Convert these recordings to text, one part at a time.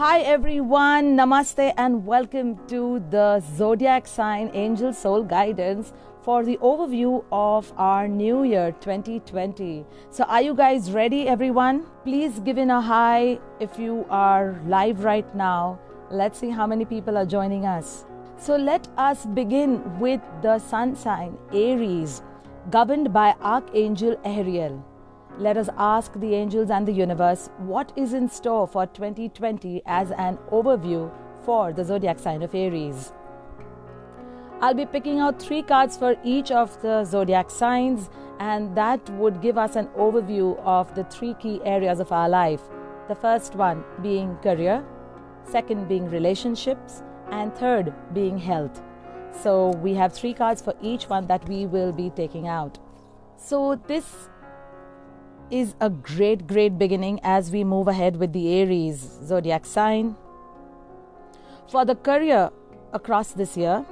Hi everyone, Namaste and welcome to the Zodiac Sign Angel Soul Guidance for the overview of our new year 2020. So are you guys ready everyone? Please give in a hi if you are live right now. Let's see how many people are joining us. So let us begin with the sun sign Aries, governed by Archangel Ariel. Let us ask the angels and the universe what is in store for 2020 as an overview for the zodiac sign of Aries. I'll be picking out 3 cards for each of the zodiac signs, and that would give us an overview of the 3 key areas of our life. The first one being career, second being relationships, and third being health. So we have 3 cards for each one that we will be taking out. So this is a great beginning as we move ahead with the Aries zodiac sign. For the career across this year,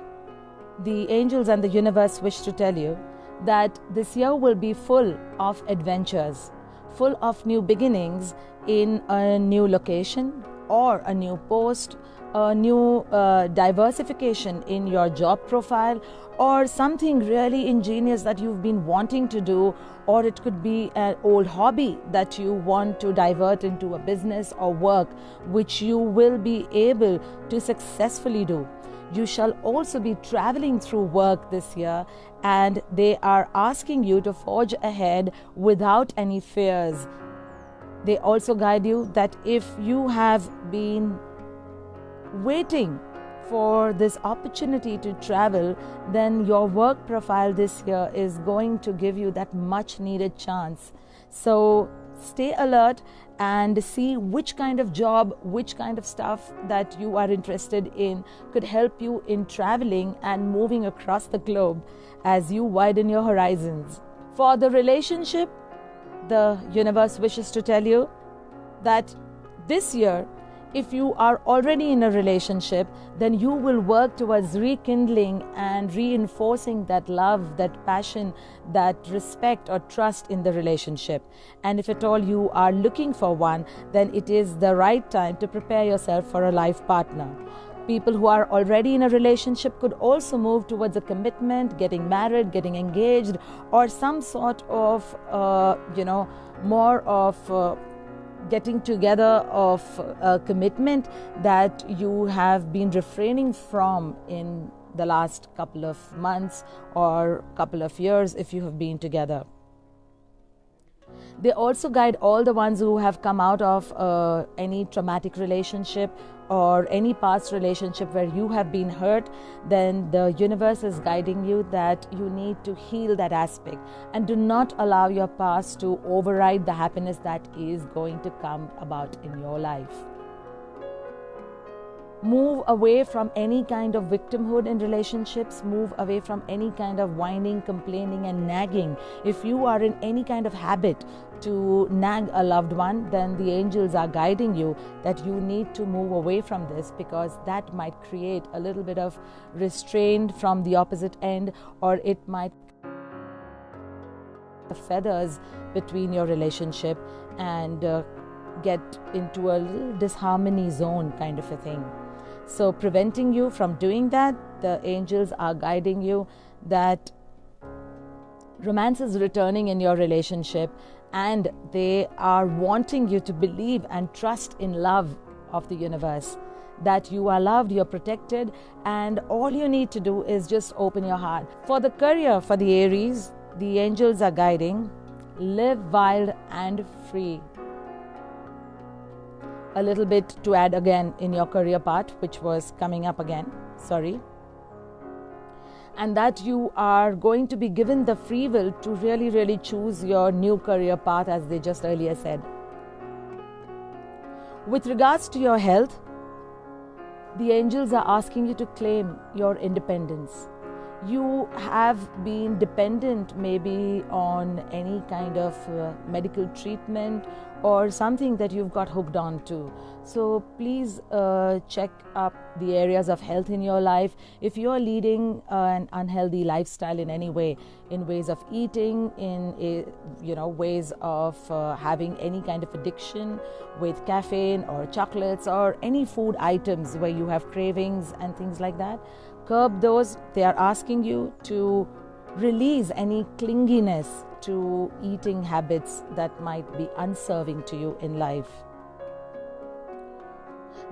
the angels and the universe wish to tell you that this year will be full of adventures, full of new beginnings in a new location or a new post, a new diversification in your job profile, or something really ingenious that you've been wanting to do, or it could be an old hobby that you want to divert into a business or work which you will be able to successfully do. You shall also be traveling through work this year, and they are asking you to forge ahead without any fears. They also guide you that if you have been waiting for this opportunity to travel, then your work profile this year is going to give you that much needed chance. So stay alert and see which kind of job, which kind of stuff that you are interested in could help you in traveling and moving across the globe as you widen your horizons. For the relationship, the universe wishes to tell you that this year, if you are already in a relationship, then you will work towards rekindling and reinforcing that love, that passion, that respect or trust in the relationship. And if at all you are looking for one, then it is the right time to prepare yourself for a life partner. People who are already in a relationship could also move towards a commitment, getting married, getting engaged, or some sort of, more of getting together of a commitment that you have been refraining from in the last couple of months or couple of years if you have been together. They also guide all the ones who have come out of any traumatic relationship or any past relationship where you have been hurt. Then the universe is guiding you that you need to heal that aspect and do not allow your past to override the happiness that is going to come about in your life. Move away from any kind of victimhood in relationships. Move away from any kind of whining, complaining and nagging. If you are in any kind of habit to nag a loved one, then the angels are guiding you that you need to move away from this, because that might create a little bit of restraint from the opposite end, or it might feathers between your relationship and get into a little disharmony zone kind of a thing. So preventing you from doing that, the angels are guiding you that romance is returning in your relationship, and they are wanting you to believe and trust in love of the universe, that you are loved, you're protected, and all you need to do is just open your heart. For the career, for the Aries, the angels are guiding, live wild and free. A little bit to add again in your career part, which was coming up again, and that you are going to be given the free will to really choose your new career path, as they just earlier said. With regards to your health, the angels are asking you to claim your independence. You have been dependent maybe on any kind of medical treatment or something that you've got hooked on to. So please check up the areas of health in your life. If you're leading an unhealthy lifestyle in any way, in ways of eating, in ways of having any kind of addiction with caffeine or chocolates or any food items where you have cravings and things like that, curb those. They are asking you to release any clinginess to eating habits that might be unserving to you in life.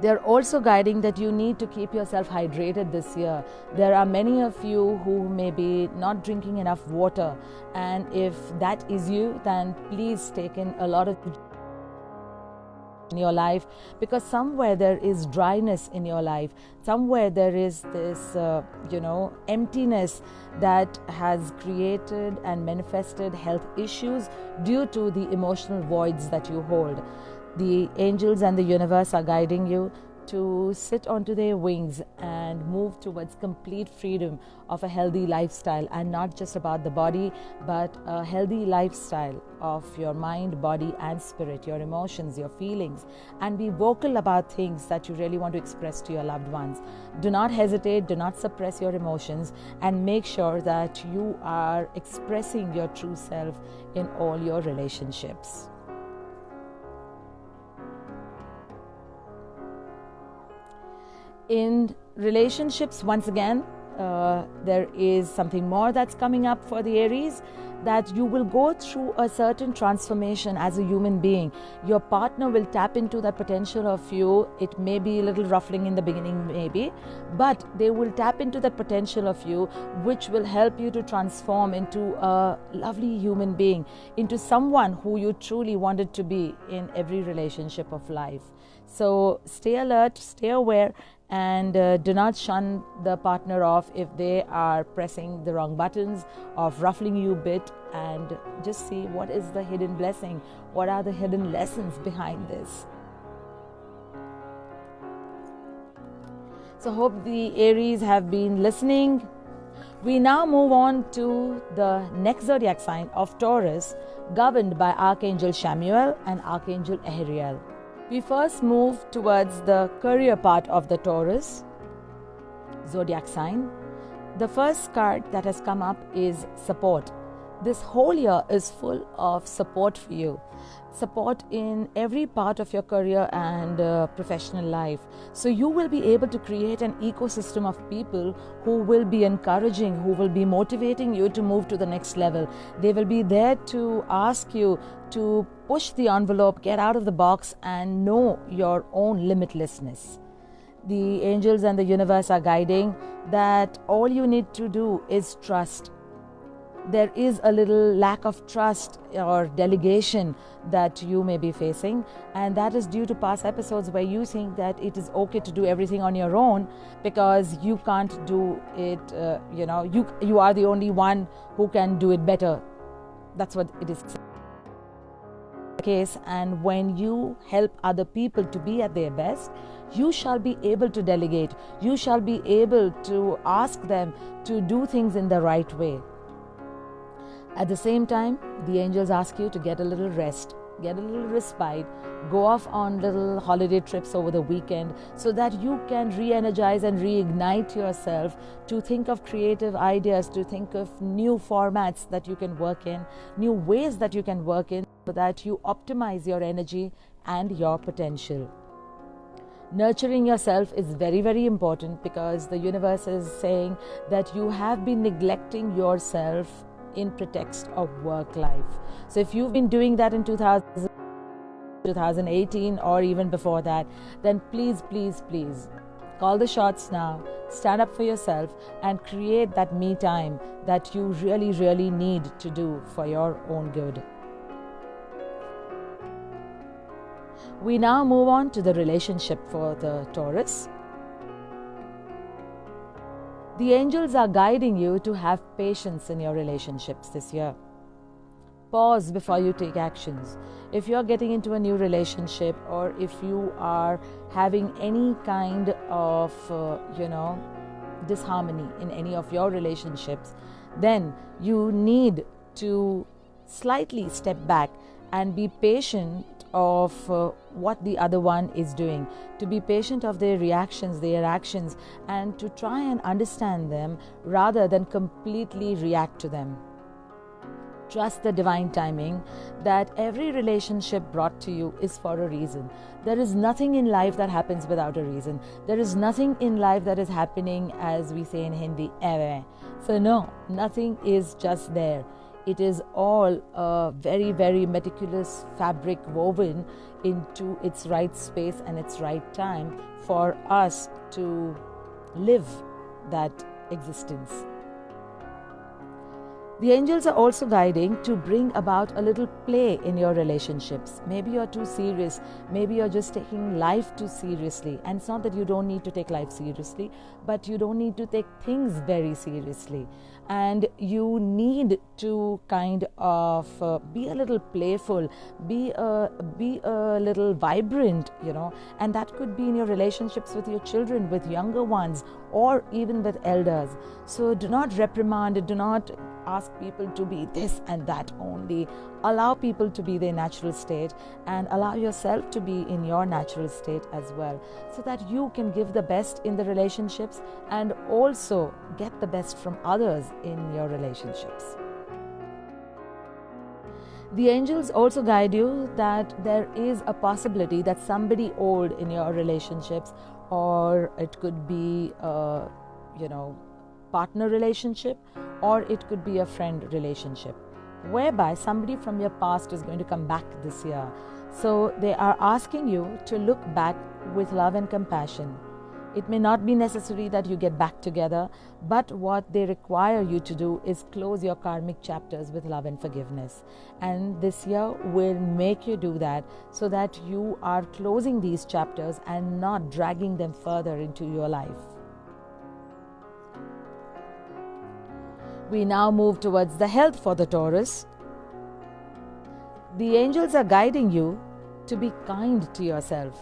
They're also guiding that you need to keep yourself hydrated this year. There are many of you who may be not drinking enough water, and if that is you, then please take in a lot of in your life, because somewhere there is dryness in your life, somewhere there is this emptiness that has created and manifested health issues due to the emotional voids that you hold. The angels and the universe are guiding you to sit onto their wings and move towards complete freedom of a healthy lifestyle, and not just about the body, but a healthy lifestyle of your mind, body and spirit, your emotions, your feelings, and be vocal about things that you really want to express to your loved ones. Do not hesitate, do not suppress your emotions, and make sure that you are expressing your true self in all your relationships. In relationships, once again, there is something more that's coming up for the Aries, that you will go through a certain transformation as a human being. Your partner will tap into that potential of you. It may be a little ruffling in the beginning, maybe, but they will tap into that potential of you, which will help you to transform into a lovely human being, into someone who you truly wanted to be in every relationship of life. So stay alert, stay aware, and do not shun the partner off if they are pressing the wrong buttons, of ruffling you a bit, and just see what is the hidden blessing, what are the hidden lessons behind this. So hope the Aries have been listening. We now move on to the next zodiac sign of Taurus, governed by Archangel Chamuel and Archangel Ahriel. We first move towards the career part of the Taurus zodiac sign. The first card that has come up is support. This whole year is full of support for you. Support in every part of your career and professional life. So you will be able to create an ecosystem of people who will be encouraging, who will be motivating you to move to the next level. They will be there to ask you to push the envelope, get out of the box, and know your own limitlessness. The angels and the universe are guiding that all you need to do is trust. There is a little lack of trust or delegation that you may be facing, and that is due to past episodes where you think that it is okay to do everything on your own because you can't do it, you are the only one who can do it better. That's what it is case. And when you help other people to be at their best, you shall be able to delegate, you shall be able to ask them to do things in the right way. At the same time, the angels ask you to get a little rest, get a little respite, go off on little holiday trips over the weekend so that you can re-energize and reignite yourself to think of creative ideas, to think of new formats that you can work in, new ways that you can work in, so that you optimize your energy and your potential. Nurturing yourself is very, very important, because the universe is saying that you have been neglecting yourself in pretext of work life. So if you've been doing that in 2018 or even before that, then please call the shots now, stand up for yourself and create that me time that you really, really need to do for your own good. We now move on to the relationship for the Taurus. The angels are guiding you to have patience in your relationships this year. Pause before you take actions. If you're getting into a new relationship, or if you are having any kind of, disharmony in any of your relationships, then you need to slightly step back and be patient of what the other one is doing, to be patient of their reactions, their actions, and to try and understand them rather than completely react to them. Trust the divine timing that every relationship brought to you is for a reason. There is nothing in life that happens without a reason. There is nothing in life that is happening, as we say in Hindi, ever. So no, nothing is just there. It is all a very, very meticulous fabric woven into its right space and its right time for us to live that existence. The angels are also guiding to bring about a little play in your relationships. Maybe you're too serious. Maybe you're just taking life too seriously. And it's not that you don't need to take life seriously, but you don't need to take things very seriously. And you need to kind of be a little playful, be a little vibrant, and that could be in your relationships with your children, with younger ones, or even with elders. So do not reprimand, do not ask people to be this and that only. Allow people to be their natural state and allow yourself to be in your natural state as well, so that you can give the best in the relationships and also get the best from others in your relationships. The angels also guide you that there is a possibility that somebody old in your relationships, or it could be partner relationship, or it could be a friend relationship, whereby somebody from your past is going to come back this year. So they are asking you to look back with love and compassion. It may not be necessary that you get back together, but what they require you to do is close your karmic chapters with love and forgiveness. And this year will make you do that, so that you are closing these chapters and not dragging them further into your life. We now move towards the health for the Taurus. The angels are guiding you to be kind to yourself.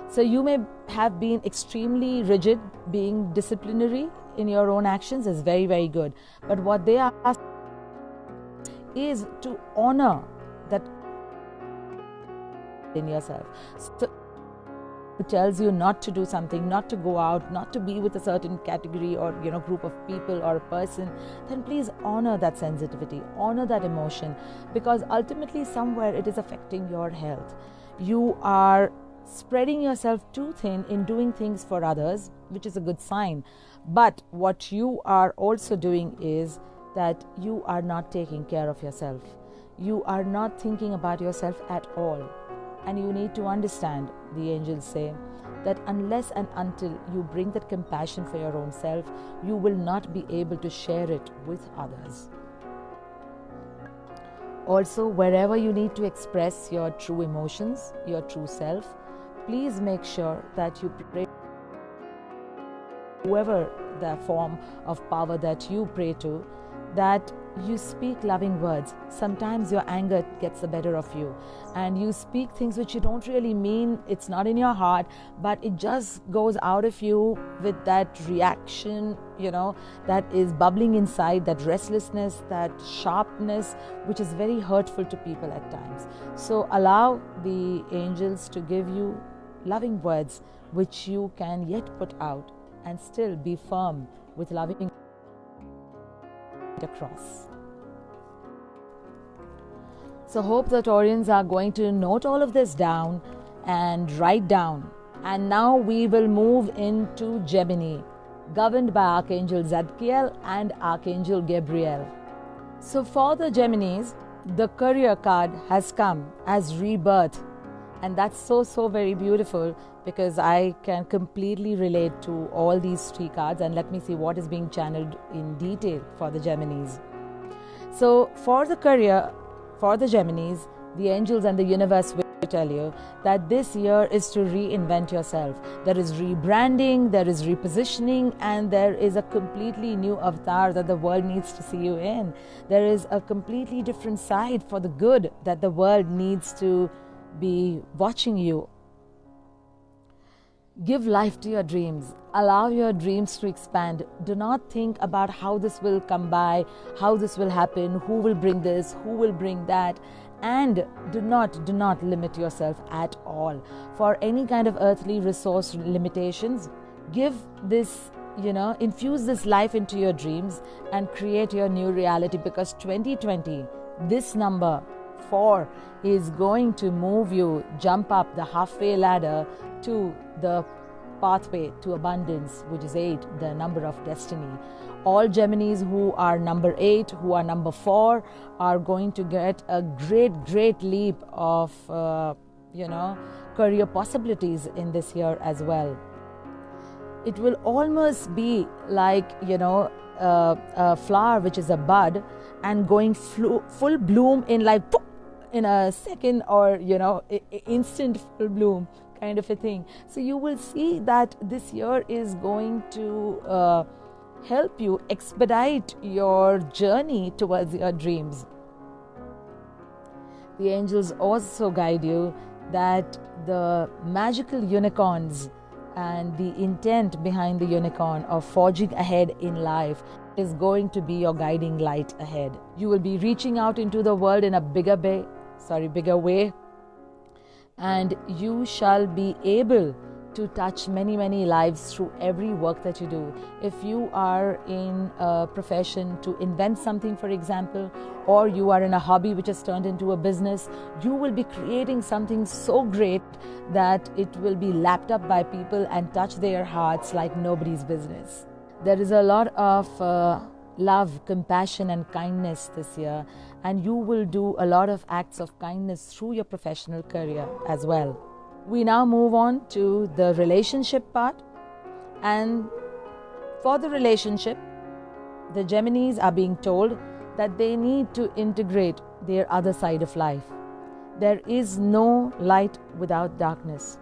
So you may have been extremely rigid. Being disciplinary in your own actions is very, very good. But what they are asking is to honor that in yourself. So who tells you not to do something, not to go out, not to be with a certain category or group of people or a person, then please honor that sensitivity, honor that emotion, because ultimately somewhere it is affecting your health. You are spreading yourself too thin in doing things for others, which is a good sign. But what you are also doing is that you are not taking care of yourself. You are not thinking about yourself at all. And you need to understand, the angels say, that unless and until you bring that compassion for your own self, you will not be able to share it with others. Also, wherever you need to express your true emotions, your true self, please make sure that you pray whoever the form of power that you pray to, that you speak loving words. Sometimes your anger gets the better of you and you speak things which you don't really mean. It's not in your heart, but it just goes out of you with that reaction, that is bubbling inside, that restlessness, that sharpness, which is very hurtful to people at times. So allow the angels to give you loving words which you can yet put out and still be firm with loving across. So hope the Taurians are going to note all of this down and write down. And now we will move into Gemini, governed by Archangel Zadkiel and Archangel Gabriel. So for the Geminis, the career card has come as rebirth. And that's so very beautiful, because I can completely relate to all these three cards. And let me see what is being channeled in detail for the Geminis. So for the career, for the Geminis, the angels and the universe will tell you that this year is to reinvent yourself. There is rebranding, there is repositioning, and there is a completely new avatar that the world needs to see you in. There is a completely different side for the good that the world needs to be watching you. Give life to your dreams. Allow your dreams to expand. Do not think about how this will come by, how this will happen, who will bring this, who will bring that. And do not limit yourself at all for any kind of earthly resource limitations. Give this, infuse this life into your dreams and create your new reality, because 2020, this number 4 is going to move you, jump up the halfway ladder to the pathway to abundance, which is 8, the number of destiny. All Geminis who are number 8, who are number 4, are going to get a great leap of, career possibilities in this year as well. It will almost be like, a flower which is a bud and going full bloom in like in a second, or, instant full bloom kind of a thing. So you will see that this year is going to help you expedite your journey towards your dreams. The angels also guide you that the magical unicorns and the intent behind the unicorn of forging ahead in life is going to be your guiding light ahead. You will be reaching out into the world in a bigger way, and you shall be able to touch many lives through every work that you do. If you are in a profession to invent something, for example, or you are in a hobby which has turned into a business, you will be creating something so great that it will be lapped up by people and touch their hearts like nobody's business. There is a lot of love, compassion and kindness this year, and you will do a lot of acts of kindness through your professional career as well. We now move on to the relationship part, and for the relationship, the Geminis are being told that they need to integrate their other side of life. There is no light without darkness.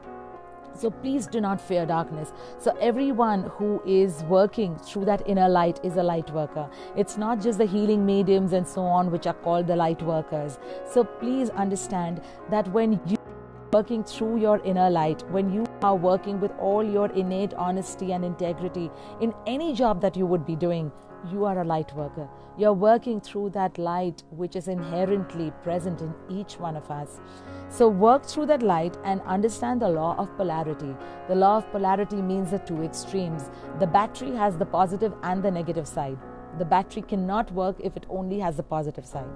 So please do not fear darkness. So everyone who is working through that inner light is a light worker. It's not just the healing mediums and so on which are called the light workers. So please understand that when you are working through your inner light, when you are working with all your innate honesty and integrity in any job that you would be doing, you are a light worker. You're working through that light which is inherently present in each one of us. So work through that light and understand the law of polarity. The law of polarity means the two extremes. The battery has the positive and the negative side. The battery cannot work if it only has the positive side.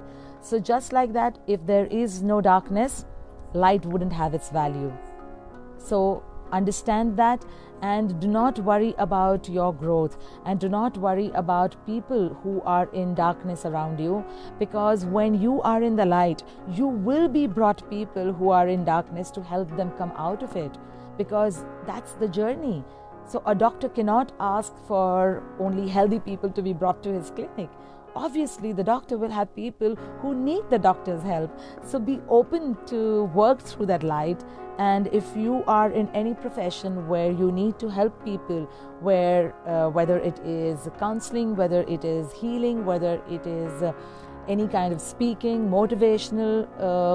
So just like that, if there is no darkness, light wouldn't have its value. So understand that, and do not worry about your growth, and do not worry about people who are in darkness around you, because when you are in the light, you will be brought people who are in darkness to help them come out of it, because that's the journey. So a doctor cannot ask for only healthy people to be brought to his clinic. Obviously, the doctor will have people who need the doctor's help. So be open to work through that light. And if you are in any profession where you need to help people, whether it is counseling, whether it is healing, whether it is any kind of speaking, motivational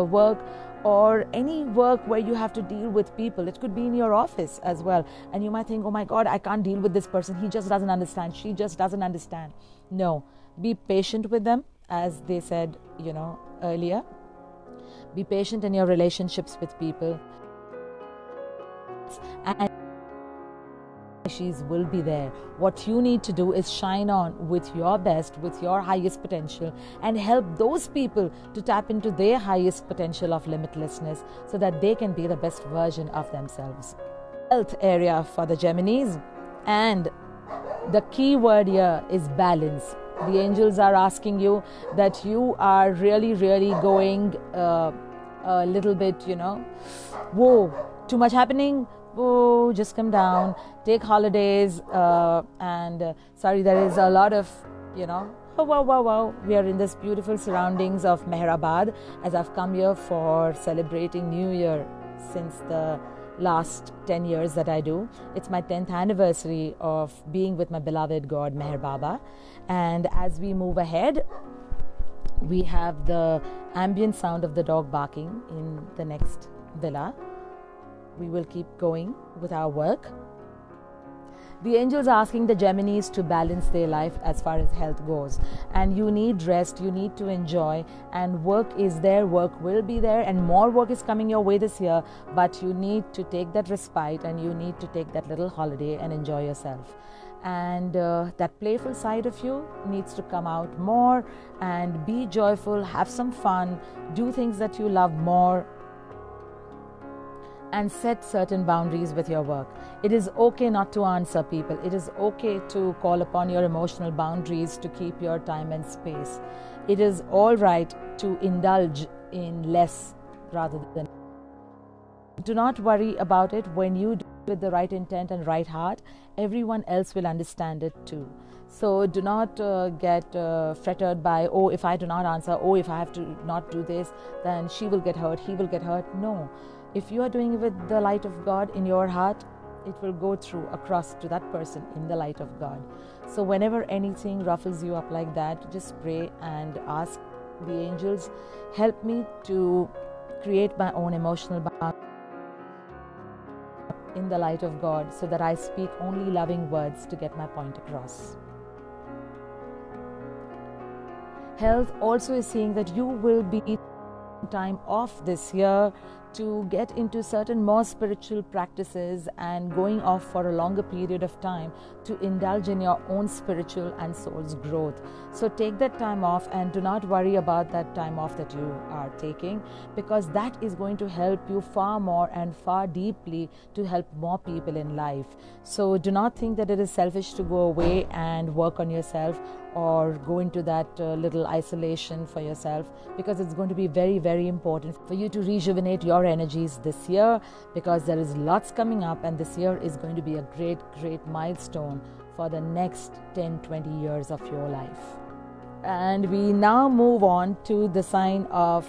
work, or any work where you have to deal with people, it could be in your office as well. And you might think, oh my God, I can't deal with this person. He just doesn't understand. She just doesn't understand. No. Be patient with them, as they said, earlier. Be patient in your relationships with people. And she will be there. What you need to do is shine on with your best, with your highest potential, and help those people to tap into their highest potential of limitlessness so that they can be the best version of themselves. Health area for the Geminis, and the key word here is balance. The angels are asking you that you are really going a little bit, whoa, too much happening. Whoa, just come down, take holidays, and there is a lot of, wow. We are in this beautiful surroundings of Mehrabad, as I've come here for celebrating New Year since the last 10 years that I do. It's my 10th anniversary of being with my beloved God, Meher Baba. And as we move ahead, we have the ambient sound of the dog barking in the next villa. We will keep going with our work. The angels are asking the Geminis to balance their life as far as health goes. And you need rest, you need to enjoy, and work is there, work will be there, and more work is coming your way this year, but you need to take that respite and you need to take that little holiday and enjoy yourself. And that playful side of you needs to come out more, and be joyful, have some fun, do things that you love more, and set certain boundaries with your work. It is okay not to answer people. It is okay to call upon your emotional boundaries to keep your time and space. It is all right to indulge in less rather than. Do not worry about it. When you do it with the right intent and right heart, everyone else will understand it too. So do not get fretted by, oh, if I do not answer, oh, if I have to not do this, then she will get hurt, he will get hurt. No. If you are doing it with the light of God in your heart, it will go through across to that person in the light of God. So whenever anything ruffles you up like that, just pray and ask the angels, help me to create my own emotional boundary in the light of God, so that I speak only loving words to get my point across. Health also is saying that you will be time off this year to get into certain more spiritual practices and going off for a longer period of time to indulge in your own spiritual and soul's growth. So take that time off and do not worry about that time off that you are taking, because that is going to help you far more and far deeply to help more people in life. So do not think that it is selfish to go away and work on yourself or go into that little isolation for yourself, because it's going to be very, very important for you to rejuvenate your energies this year, because there is lots coming up, and this year is going to be a great, great milestone for the next 10-20 years of your life. And we now move on to the sign of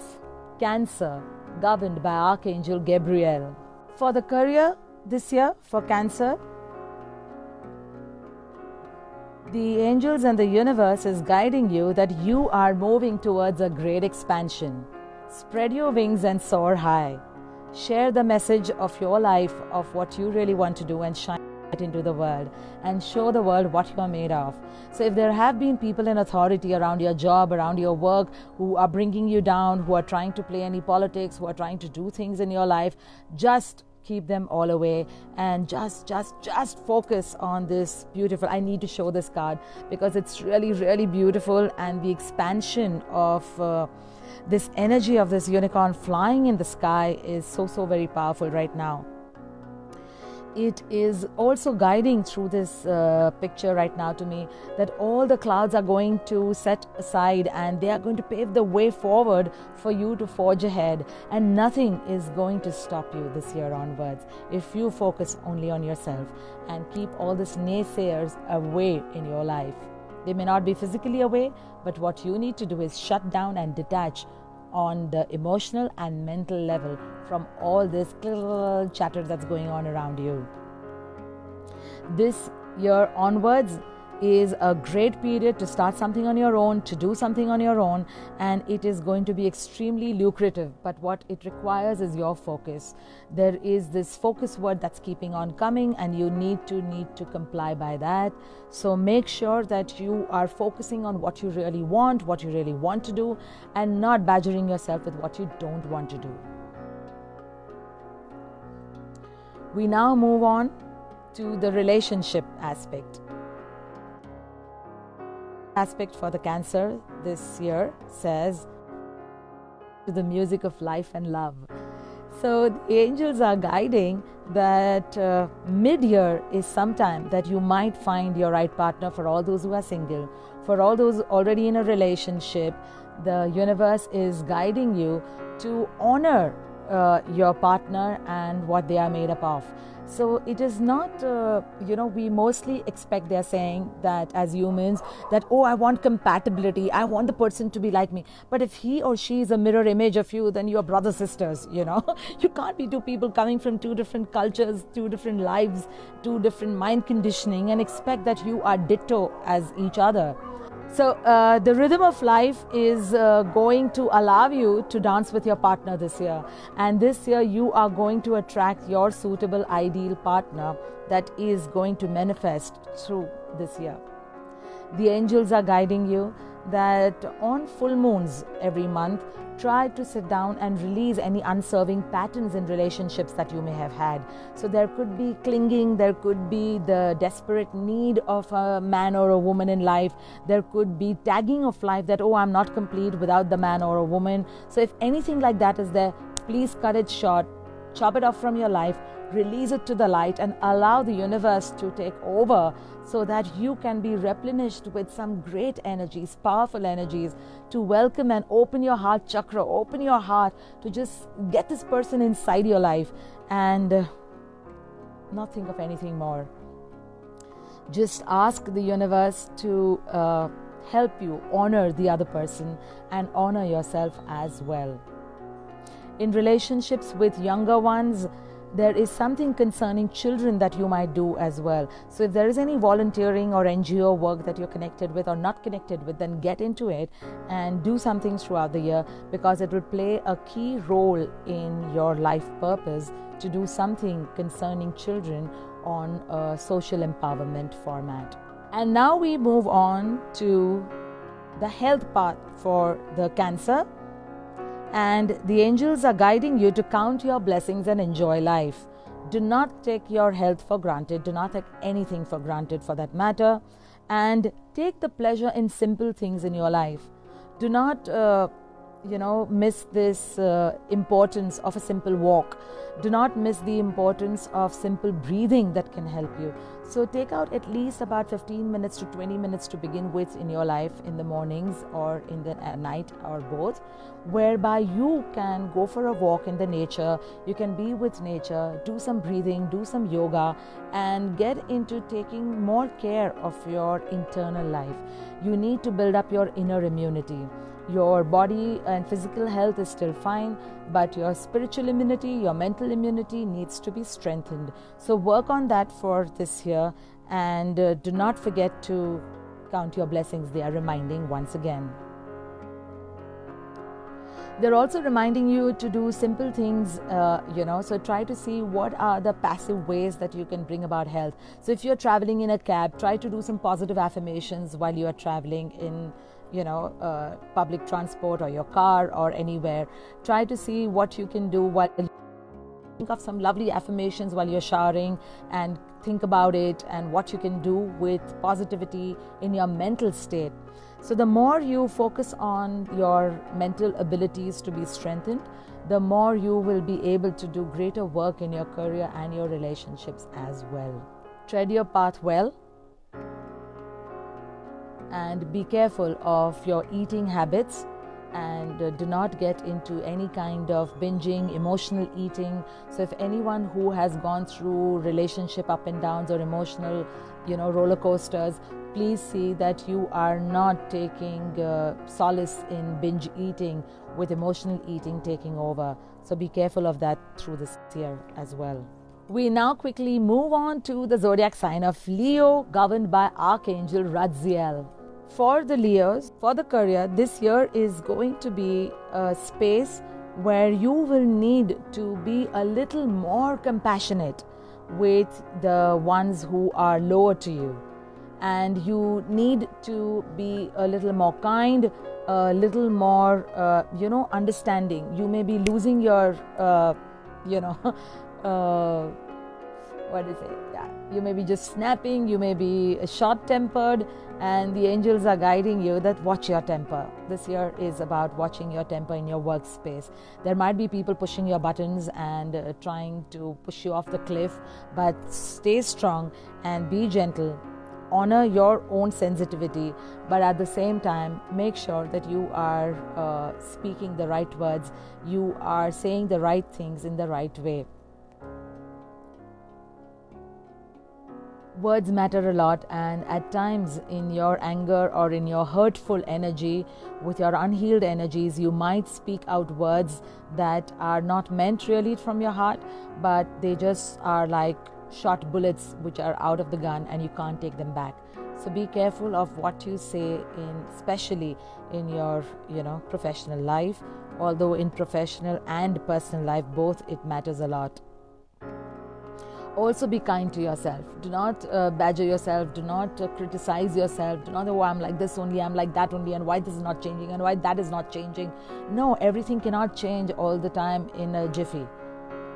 Cancer, governed by Archangel Gabriel. For the career this year, for Cancer, the angels and the universe is guiding you that you are moving towards a great expansion. Spread your wings and soar high. Share the message of your life, of what you really want to do, and shine it into the world and show the world what you are made of. So if there have been people in authority around your job, around your work, who are bringing you down, who are trying to play any politics, who are trying to do things in your life, just keep them all away and just focus on this beautiful. I need to show this card because it's really, really beautiful, and the expansion of this energy of this unicorn flying in the sky is so very powerful right now. It is also guiding through this picture right now to me that all the clouds are going to set aside and they are going to pave the way forward for you to forge ahead, and nothing is going to stop you this year onwards if you focus only on yourself and keep all these naysayers away in your life. They may not be physically away, but what you need to do is shut down and detach on the emotional and mental level from all this chatter that's going on around you. This year onwards is a great period to start something on your own, to do something on your own, and it is going to be extremely lucrative, but what it requires is your focus. There is this focus word that's keeping on coming, and you need to comply by that. So make sure that you are focusing on what you really want to do, and not badgering yourself with what you don't want to do. We now move on to the relationship aspect. For the Cancer this year says, to the music of life and love. So the angels are guiding that mid-year is sometime that you might find your right partner. For all those who are single, for all those already in a relationship, the universe is guiding you to honor your partner and what they are made up of. So it is not, we mostly expect, they're saying that as humans, that, oh, I want compatibility, I want the person to be like me. But if he or she is a mirror image of you, then you are brother sisters, You can't be two people coming from two different cultures, two different lives, two different mind conditioning, and expect that you are ditto as each other. So the rhythm of life is going to allow you to dance with your partner this year. And this year you are going to attract your suitable ideal partner that is going to manifest through this year. The angels are guiding you that on full moons every month, try to sit down and release any unserving patterns in relationships that you may have had. So there could be clinging, there could be the desperate need of a man or a woman in life, there could be tagging of life that, oh, I'm not complete without the man or a woman. So if anything like that is there, please cut it short, chop it off from your life, release it to the light, and allow the universe to take over so that you can be replenished with some great energies, powerful energies, to welcome and open your heart chakra, open your heart to just get this person inside your life and not think of anything more. Just ask the universe to help you honor the other person and honor yourself as well. In relationships with younger ones, there is something concerning children that you might do as well. So if there is any volunteering or NGO work that you're connected with or not connected with, then get into it and do some things throughout the year, because it will play a key role in your life purpose to do something concerning children on a social empowerment format. And now we move on to the health part for the Cancer. And the angels are guiding you to count your blessings and enjoy life. Do not take your health for granted. Do not take anything for granted for that matter. And take the pleasure in simple things in your life. Do not, miss this importance of a simple walk. Do not miss the importance of simple breathing that can help you. So take out at least about 15 minutes to 20 minutes to begin with in your life, in the mornings or in the night or both, whereby you can go for a walk in the nature, you can be with nature, do some breathing, do some yoga, and get into taking more care of your internal life. You need to build up your inner immunity. Your body and physical health is still fine, but your spiritual immunity, your mental immunity needs to be strengthened. So work on that for this year, and do not forget to count your blessings. They are reminding once again. They're also reminding you to do simple things, so try to see what are the passive ways that you can bring about health. So if you're traveling in a cab, try to do some positive affirmations while you are traveling in public transport or your car or anywhere. Try to see what you can do while think of some lovely affirmations while you're showering, and think about it and what you can do with positivity in your mental state. So the more you focus on your mental abilities to be strengthened, the more you will be able to do greater work in your career and your relationships as well. Tread your path well, and be careful of your eating habits, and do not get into any kind of binging, emotional eating. So if anyone who has gone through relationship up and downs or emotional roller coasters, please see that you are not taking solace in binge eating with emotional eating taking over. So be careful of that through this year as well. We now quickly move on to the zodiac sign of Leo, governed by Archangel Raziel. For the Leos, for the career, this year is going to be a space where you will need to be a little more compassionate with the ones who are lower to you. And you need to be a little more kind, a little more, understanding. You may be losing your, you may be just snapping, you may be short-tempered, and the angels are guiding you that watch your temper. This year is about watching your temper in your workspace. There might be people pushing your buttons and trying to push you off the cliff, but stay strong and be gentle. Honor your own sensitivity, but at the same time, make sure that you are speaking the right words, you are saying the right things in the right way. Words matter a lot, and at times in your anger or in your hurtful energy, with your unhealed energies, you might speak out words that are not meant really from your heart, but they just are like shot bullets which are out of the gun and you can't take them back. So be careful of what you say, especially in your professional life. Although in professional and personal life, both, it matters a lot. Also be kind to yourself. Do not badger yourself. Do not criticize yourself. Do not, oh, I'm like this only, I'm like that only, and why this is not changing and why that is not changing. No, everything cannot change all the time in a jiffy.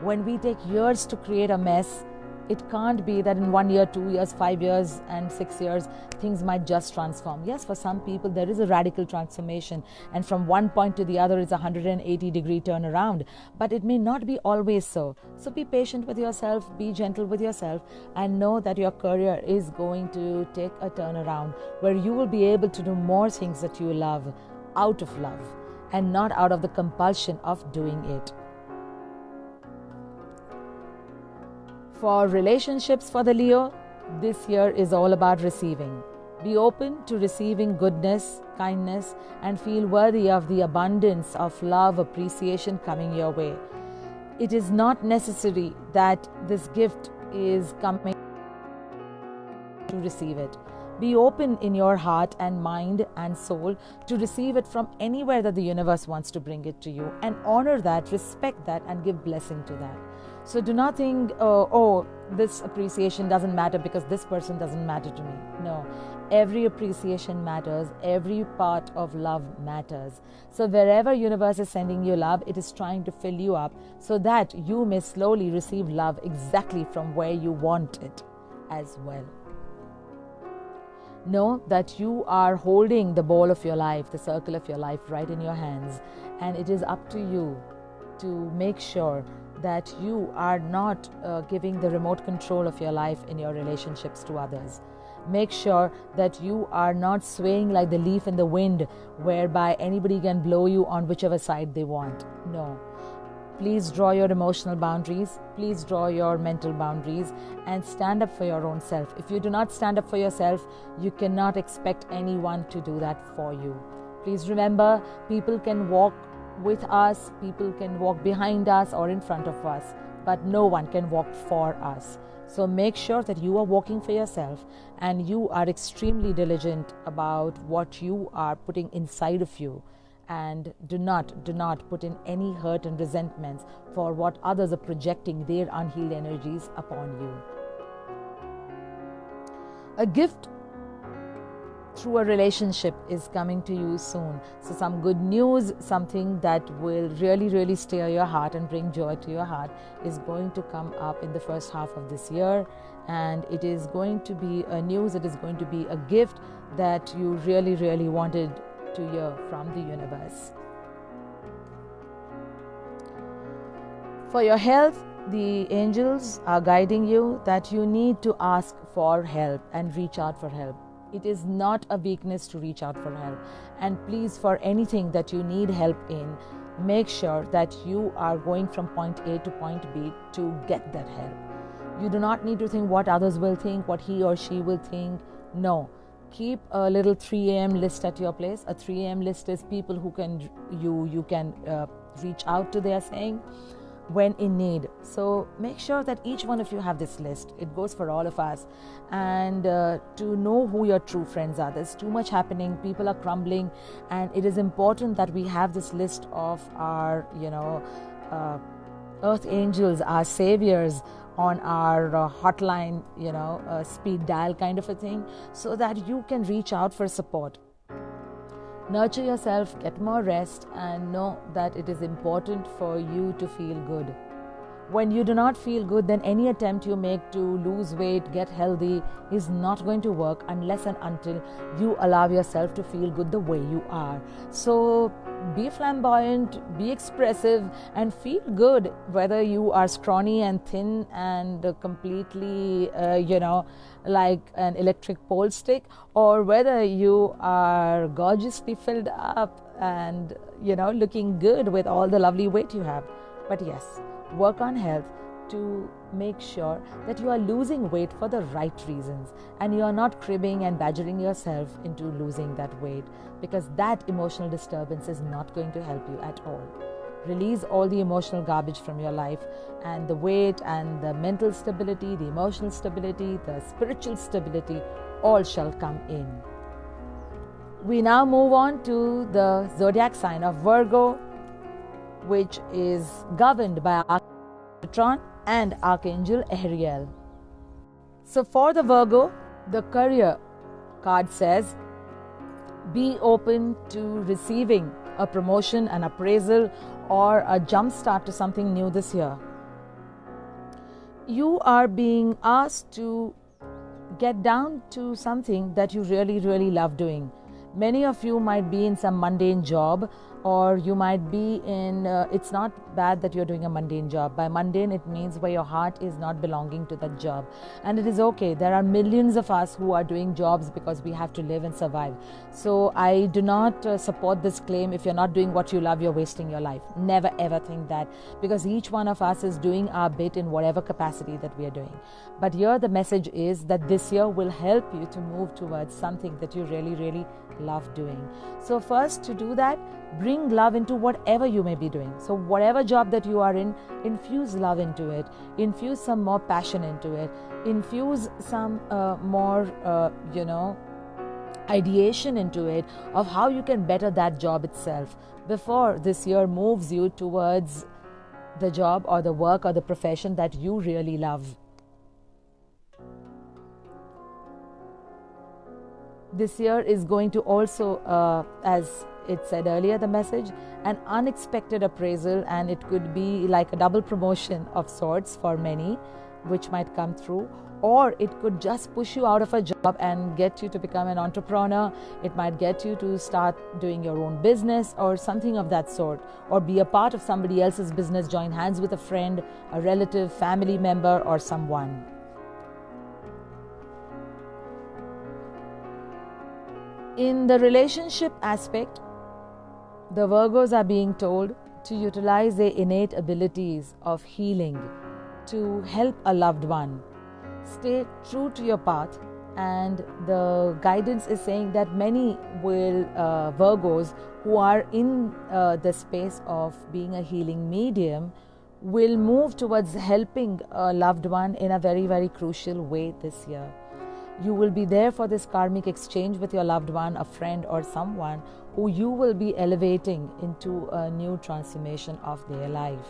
When we take years to create a mess, it can't be that in 1 year, 2 years, 5 years and 6 years, things might just transform. Yes, for some people, there is a radical transformation, and from one point to the other, it's a 180-degree turnaround. But it may not be always so. So be patient with yourself, be gentle with yourself, and know that your career is going to take a turnaround where you will be able to do more things that you love out of love and not out of the compulsion of doing it. For relationships for the Leo, this year is all about receiving. Be open to receiving goodness, kindness, and feel worthy of the abundance of love, appreciation coming your way. It is not necessary that this gift is coming to receive it. Be open in your heart and mind and soul to receive it from anywhere that the universe wants to bring it to you, and honor that, respect that, and give blessing to that. So do not think, oh, this appreciation doesn't matter because this person doesn't matter to me. No, every appreciation matters. Every part of love matters. So wherever universe is sending you love, it is trying to fill you up so that you may slowly receive love exactly from where you want it as well. Know that you are holding the ball of your life, the circle of your life right in your hands, and it is up to you to make sure that you are not giving the remote control of your life in your relationships to others. Make sure that you are not swaying like the leaf in the wind, whereby anybody can blow you on whichever side they want. No. Please draw your emotional boundaries. Please draw your mental boundaries and stand up for your own self. If you do not stand up for yourself, you cannot expect anyone to do that for you. Please remember, people can walk with us, people can walk behind us or in front of us, but no one can walk for us. So make sure that you are walking for yourself and you are extremely diligent about what you are putting inside of you, and do not put in any hurt and resentments for what others are projecting their unhealed energies upon you. A gift through a relationship is coming to you soon. So some good news, something that will really stir your heart and bring joy to your heart, is going to come up in the first half of this year, and it is going to be a news, it is going to be a gift that you really wanted to hear from the universe. For your health, the angels are guiding you that you need to ask for help and reach out for help. It is not a weakness to reach out for help. And please, for anything that you need help in, make sure that you are going from point A to point B to get that help. You do not need to think what others will think, what he or she will think. No. Keep a little 3 a.m. list at your place. A 3 a.m. list is people who can you can reach out to, they are saying, when in need. So make sure that each one of you have this list. It goes for all of us. And to know who your true friends are. There's too much happening. People are crumbling. And it is important that we have this list of our, earth angels, our saviors, on our hotline, speed dial kind of a thing, so that you can reach out for support. Nurture yourself, get more rest, and know that it is important for you to feel good. When you do not feel good, then any attempt you make to lose weight, get healthy, is not going to work unless and until you allow yourself to feel good the way you are. So be flamboyant, be expressive, and feel good, whether you are scrawny and thin and completely, like an electric pole stick, or whether you are gorgeously filled up and, looking good with all the lovely weight you have. But yes, work on health to make sure that you are losing weight for the right reasons, and you are not cribbing and badgering yourself into losing that weight, because that emotional disturbance is not going to help you at all. Release all the emotional garbage from your life, and the weight and the mental stability, the emotional stability, the spiritual stability all shall come in. We now move on to the zodiac sign of Virgo, which is governed by Archangel Metatron and Archangel Ariel. So for the Virgo, the career card says, be open to receiving a promotion, an appraisal, or a jump start to something new this year. You are being asked to get down to something that you really, really love doing. Many of you might be in some mundane job, or you might be in, it's not bad that you're doing a mundane job. By mundane, it means where your heart is not belonging to that job. And it is okay. There are millions of us who are doing jobs because we have to live and survive. So I do not support this claim. If you're not doing what you love, you're wasting your life. Never ever think that, because each one of us is doing our bit in whatever capacity that we are doing. But here the message is that this year will help you to move towards something that you really, really love doing. So first, to do that, bring love into whatever you may be doing. So whatever job that you are in, infuse love into it, infuse some more passion into it, infuse some more ideation into it of how you can better that job itself before this year moves you towards the job or the work or the profession that you really love. This year is going to also, as it said earlier, the message, an unexpected appraisal, and it could be like a double promotion of sorts for many, which might come through, or it could just push you out of a job and get you to become an entrepreneur. It might get you to start doing your own business or something of that sort, or be a part of somebody else's business, join hands with a friend, a relative, family member, or someone. In the relationship aspect, the Virgos are being told to utilize their innate abilities of healing to help a loved one. Stay true to your path, and the guidance is saying that many Virgos who are in the space of being a healing medium will move towards helping a loved one in a very, very crucial way this year. You will be there for this karmic exchange with your loved one, a friend, or someone who you will be elevating into a new transformation of their life.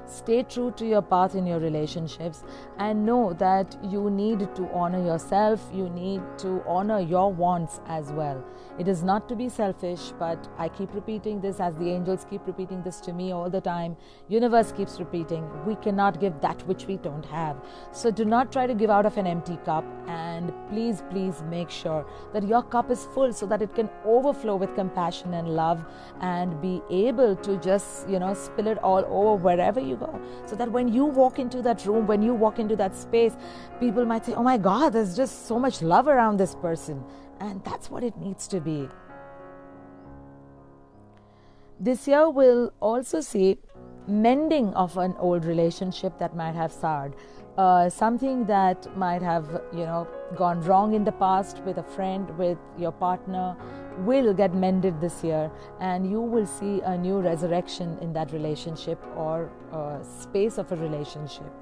Stay true to your path in your relationships, and know that you need to honor yourself. You need to honor your wants as well. It is not to be selfish, but I keep repeating this, as the angels keep repeating this to me all the time. Universe keeps repeating, we cannot give that which we don't have. So do not try to give out of an empty cup, and please make sure that your cup is full so that it can overflow with compassion and love, and be able to just spill it all over wherever you go, so that when you walk into that room, when you walk into that space, people might say, oh my God, there's just so much love around this person. And that's what it needs to be. This year will also see mending of an old relationship that might have soured. Something that might have gone wrong in the past with a friend, with your partner, will get mended this year, and you will see a new resurrection in that relationship or space of a relationship.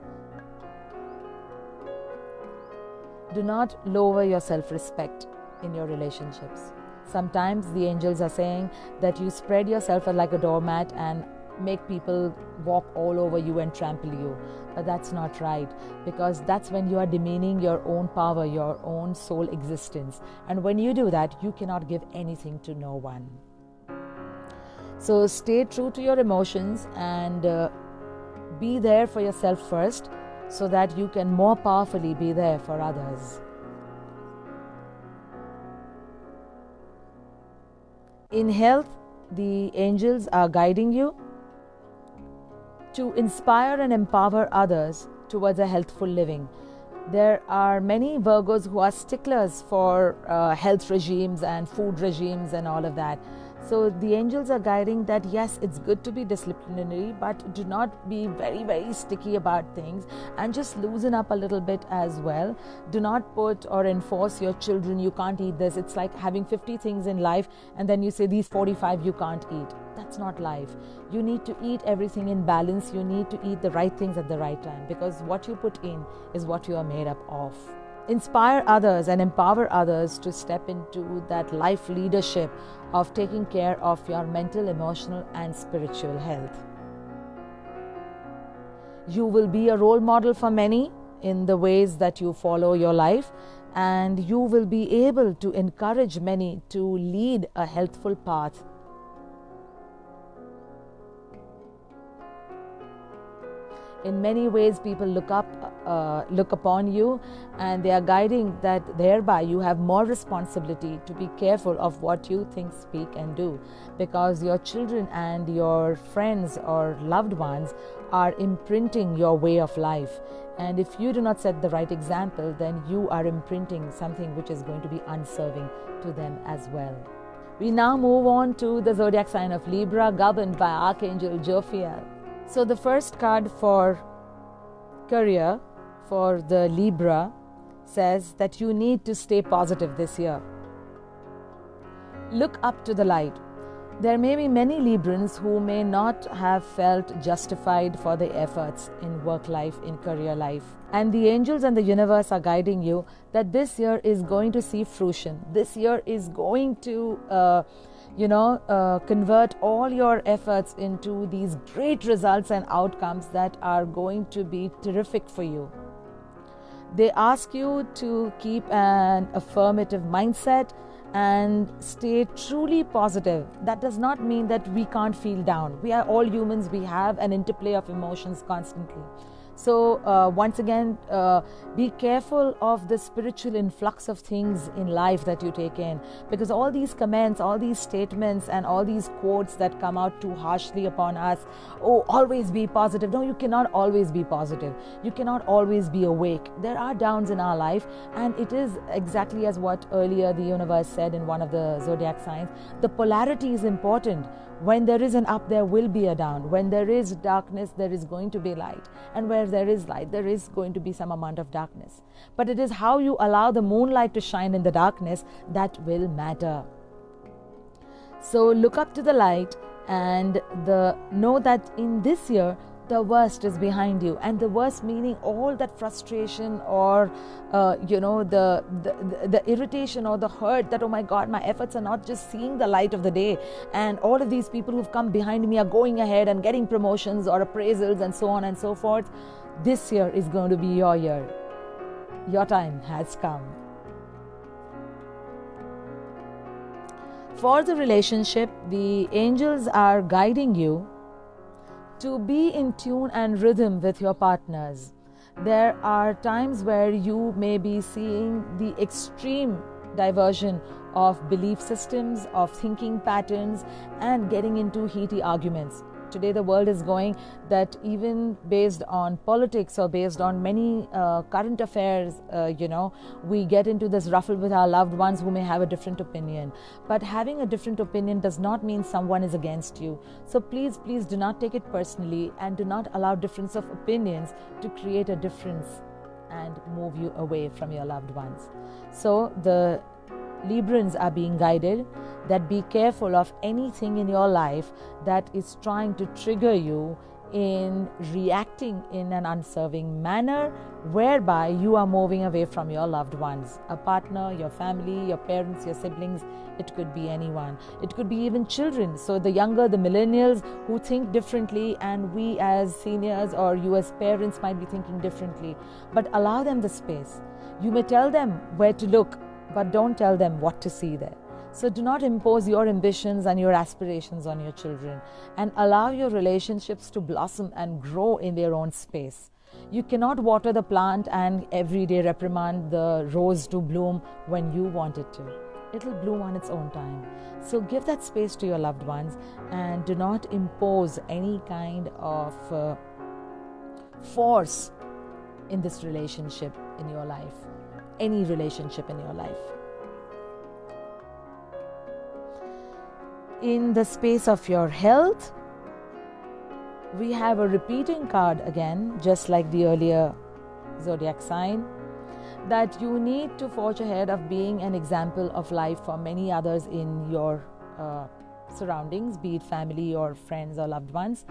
Do not lower your self-respect in your relationships. Sometimes the angels are saying that you spread yourself like a doormat and make people walk all over you and trample you. But that's not right, because that's when you are demeaning your own power, your own soul existence. And when you do that, you cannot give anything to no one. So stay true to your emotions and be there for yourself first, so that you can more powerfully be there for others. In health, the angels are guiding you to inspire and empower others towards a healthful living. There are many Virgos who are sticklers for health regimes and food regimes and all of that. So the angels are guiding that yes, it's good to be disciplinary, but do not be very, very sticky about things, and just loosen up a little bit as well. Do not put or enforce your children, you can't eat this. It's like having 50 things in life and then you say these 45 you can't eat. That's not life. You need to eat everything in balance. You need to eat the right things at the right time, because what you put in is what you are made up of. inspire others and empower others to step into that life leadership of taking care of your mental, emotional, and spiritual health. You will be a role model for many in the ways that you follow your life, and you will be able to encourage many to lead a healthful path. In many ways, people look upon you, and they are guiding that thereby you have more responsibility to be careful of what you think, speak, and do, because your children and your friends or loved ones are imprinting your way of life. And if you do not set the right example, then you are imprinting something which is going to be unserving to them as well. We now move on to the zodiac sign of Libra, governed by Archangel Jophiel. So the first card for career for the Libra says that you need to stay positive this year. Look up to the light. There may be many Librans who may not have felt justified for their efforts in work life, in career life. And the angels and the universe are guiding you that this year is going to see fruition. This year is going to convert all your efforts into these great results and outcomes that are going to be terrific for you. They ask you to keep an affirmative mindset and stay truly positive. That does not mean that we can't feel down. We are all humans. We have an interplay of emotions constantly. So once again, be careful of the spiritual influx of things in life that you take in, because all these comments, all these statements, and all these quotes that come out too harshly upon us, oh, always be positive. No, you cannot always be positive. You cannot always be awake. There are downs in our life, and it is exactly as what earlier the universe said in one of the zodiac signs. The polarity is important. When there is an up, there will be a down. When there is darkness, there is going to be light. And where there is light, there is going to be some amount of darkness. But it is how you allow the moonlight to shine in the darkness that will matter. So look up to the light and know that in this year, the worst is behind you. And the worst meaning all that frustration or the irritation or the hurt that, oh my God, my efforts are not just seeing the light of the day, and all of these people who've come behind me are going ahead and getting promotions or appraisals and so on and so forth. This year is going to be your year. Your time has come. For the relationship, the angels are guiding you to be in tune and rhythm with your partners. There are times where you may be seeing the extreme diversion of belief systems, of thinking patterns, and getting into heated arguments. Today the world is going that even based on politics or based on many current affairs, we get into this ruffle with our loved ones who may have a different opinion. But having a different opinion does not mean someone is against you. So please do not take it personally, and do not allow difference of opinions to create a difference and move you away from your loved ones. So the Librans are being guided that be careful of anything in your life that is trying to trigger you in reacting in an unserving manner, whereby you are moving away from your loved ones, a partner, your family, your parents, your siblings. It could be anyone. It could be even children. So the younger, the millennials who think differently, and we as seniors or you as parents might be thinking differently, but allow them the space. You may tell them where to look, but don't tell them what to see there. So do not impose your ambitions and your aspirations on your children, and allow your relationships to blossom and grow in their own space. You cannot water the plant and every day reprimand the rose to bloom when you want it to. It will bloom on its own time. So give that space to your loved ones, and do not impose any kind of force in this relationship in your life. Any relationship in your life. In the space of your health, we have a repeating card again, just like the earlier zodiac sign, that you need to forge ahead of being an example of life for many others in your surroundings, be it family or friends or loved ones,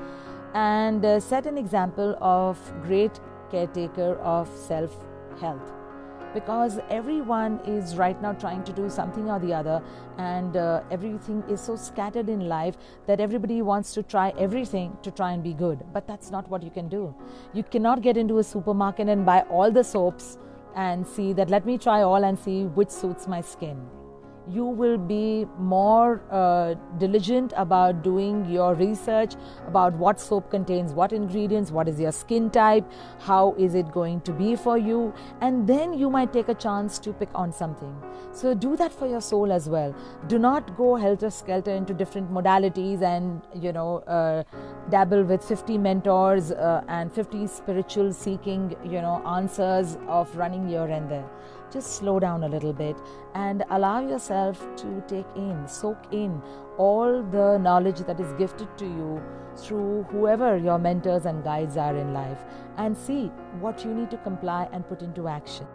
and set an example of great caretaker of self-health. because everyone is right now trying to do something or the other, and everything is so scattered in life that everybody wants to try everything to try and be good. But that's not what you can do. You cannot get into a supermarket and buy all the soaps and see that let me try all and see which suits my skin. You will be more diligent about doing your research about what soap contains what ingredients, what is your skin type, how is it going to be for you, and then you might take a chance to pick on something. So do that for your soul as well. Do not go helter-skelter into different modalities and dabble with 50 mentors and 50 spiritual seeking answers of running here and there. Just slow down a little bit and allow yourself to soak in all the knowledge that is gifted to you through whoever your mentors and guides are in life, and see what you need to comply and put into action.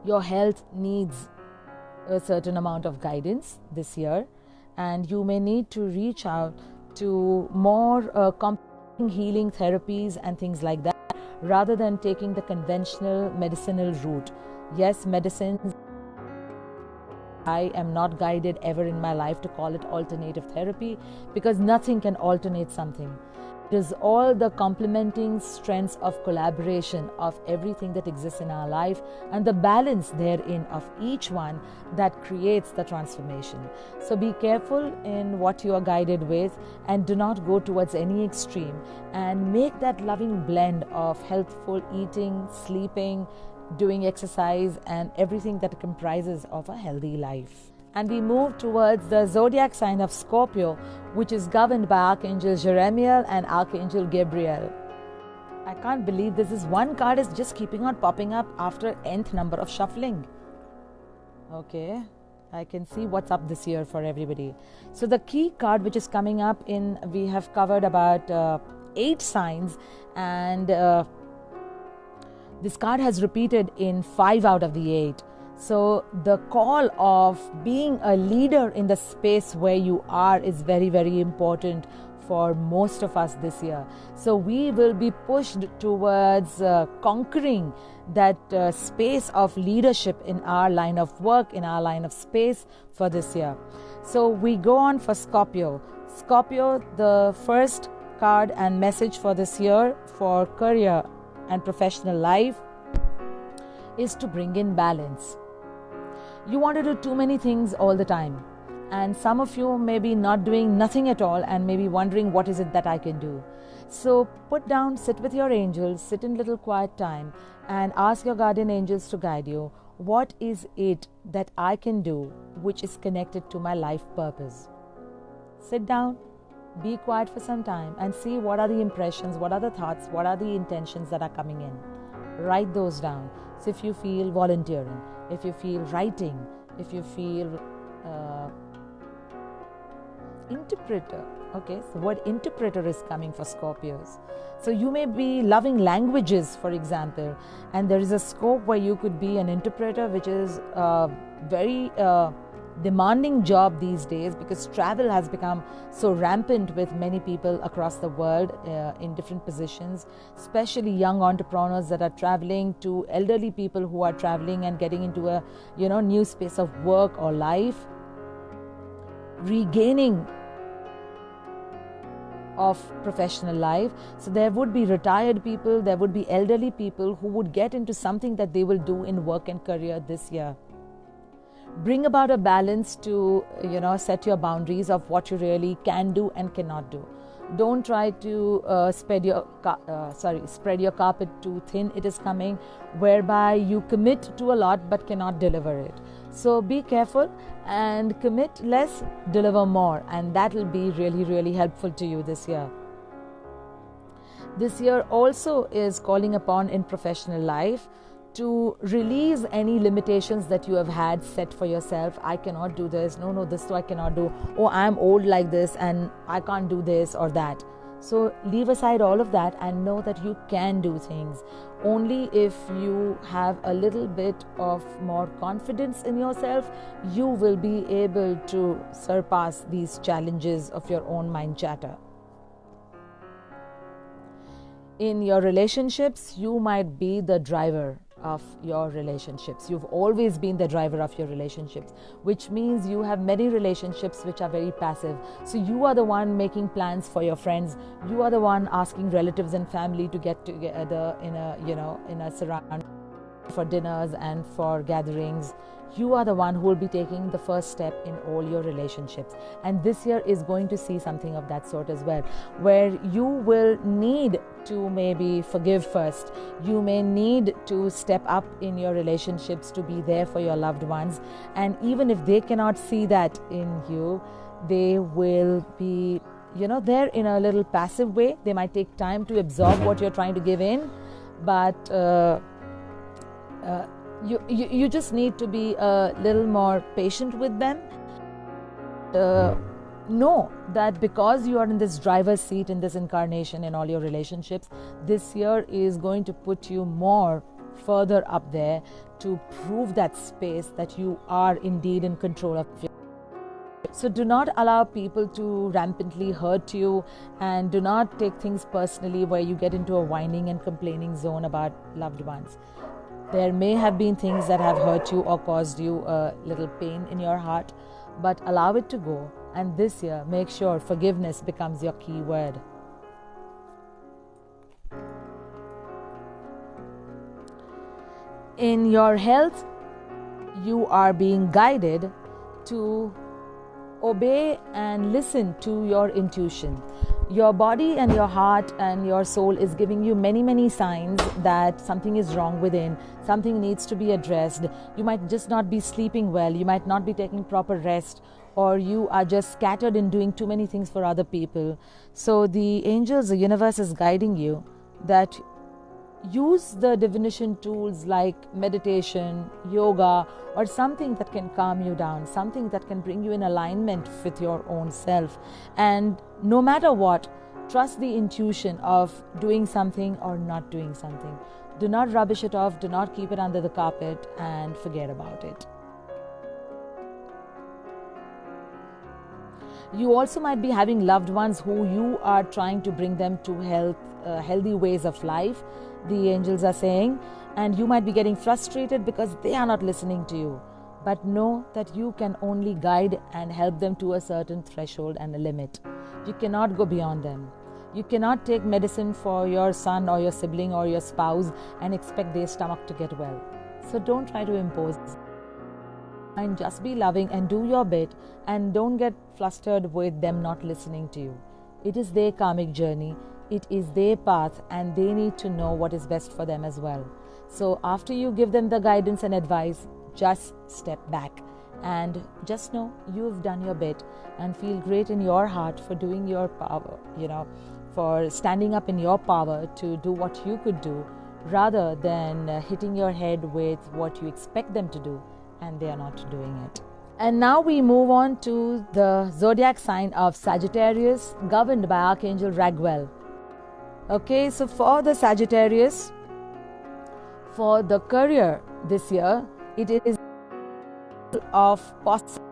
Your health needs a certain amount of guidance this year, and you may need to reach out to more healing therapies and things like that, rather than taking the conventional medicinal route. Yes, medicines, I am not guided ever in my life to call it alternative therapy, because nothing can alternate something. It is all the complementing strengths of collaboration of everything that exists in our life and the balance therein of each one that creates the transformation. So be careful in what you are guided with, and do not go towards any extreme, and make that loving blend of healthful eating, sleeping, doing exercise, and everything that comprises of a healthy life. And we move towards the zodiac sign of Scorpio, which is governed by Archangel Jeremiel and Archangel Gabriel. I can't believe this is one card is just keeping on popping up after nth number of shuffling. Okay, I can see what's up this year for everybody. So the key card which is coming up we have covered about 8 signs, and this card has repeated in 5 out of the 8. So the call of being a leader in the space where you are is very, very important for most of us this year. So we will be pushed towards conquering that space of leadership in our line of work, in our line of space for this year. So we go on for Scorpio. Scorpio, the first card and message for this year for career and professional life is to bring in balance. You want to do too many things all the time, and some of you may be not doing nothing at all and maybe wondering what is it that I can do. So put down, sit with your angels, sit in little quiet time and ask your guardian angels to guide you. What is it that I can do which is connected to my life purpose? Sit down, be quiet for some time and see what are the impressions, what are the thoughts, what are the intentions that are coming in. Write those down. So if you feel volunteering, if you feel writing, if you feel interpreter, okay, so word interpreter is coming for Scorpios. So you may be loving languages, for example, and there is a scope where you could be an interpreter, which is very demanding job these days, because travel has become so rampant with many people across the world in different positions, especially young entrepreneurs that are traveling, to elderly people who are traveling and getting into a new space of work or life, regaining of professional life. So there would be retired people, there would be elderly people who would get into something that they will do in work and career this year. Bring about a balance to set your boundaries of what you really can do and cannot do. Don't try to spread your carpet too thin. It is coming whereby you commit to a lot but cannot deliver it. So be careful and commit less, deliver more, and that will be really, really helpful to you this year. This year also is calling upon in professional life to release any limitations that you have had set for yourself. I cannot do this. No, this too I cannot do. Oh, I'm old like this and I can't do this or that. So leave aside all of that and know that you can do things. Only if you have a little bit of more confidence in yourself, you will be able to surpass these challenges of your own mind chatter. In your relationships, you might be the driver of your relationships. You've always been the driver of your relationships, which means you have many relationships which are very passive. So you are the one making plans for your friends. You are the one asking relatives and family to get together in a surround for dinners and for gatherings. You are the one who will be taking the first step in all your relationships. And this year is going to see something of that sort as well, where you will need to maybe forgive first. You may need to step up in your relationships to be there for your loved ones. And even if they cannot see that in you, they will be, there in a little passive way. They might take time to absorb what you're trying to give in, but you just need to be a little more patient with them. Know that because you are in this driver's seat in this incarnation in all your relationships, this year is going to put you more further up there to prove that space that you are indeed in control of your. So do not allow people to rampantly hurt you, and do not take things personally where you get into a whining and complaining zone about loved ones. There may have been things that have hurt you or caused you a little pain in your heart, but allow it to go. And this year, make sure forgiveness becomes your key word. In your health, you are being guided to obey and listen to your intuition. Your body and your heart and your soul is giving you many, many signs that something is wrong within, something needs to be addressed. You might just not be sleeping well, you might not be taking proper rest, or you are just scattered in doing too many things for other people. So the angels, the universe is guiding you that use the divination tools like meditation, yoga, or something that can calm you down, something that can bring you in alignment with your own self. And no matter what, trust the intuition of doing something or not doing something. Do not rubbish it off, do not keep it under the carpet and forget about it. You also might be having loved ones who you are trying to bring them to healthy ways of life, the angels are saying, and you might be getting frustrated because they are not listening to you. But know that you can only guide and help them to a certain threshold and a limit. You cannot go beyond them. You cannot take medicine for your son or your sibling or your spouse and expect their stomach to get well. So don't try to impose. And just be loving and do your bit, and don't get flustered with them not listening to you. It is their karmic journey, it is their path, and they need to know what is best for them as well. So after you give them the guidance and advice, just step back and just know you've done your bit, and feel great in your heart for doing your power, for standing up in your power to do what you could do, rather than hitting your head with what you expect them to do and they are not doing it. And now we move on to the zodiac sign of Sagittarius, governed by Archangel Raguel. Okay, so for the Sagittarius, for the career this year, it is of possibility.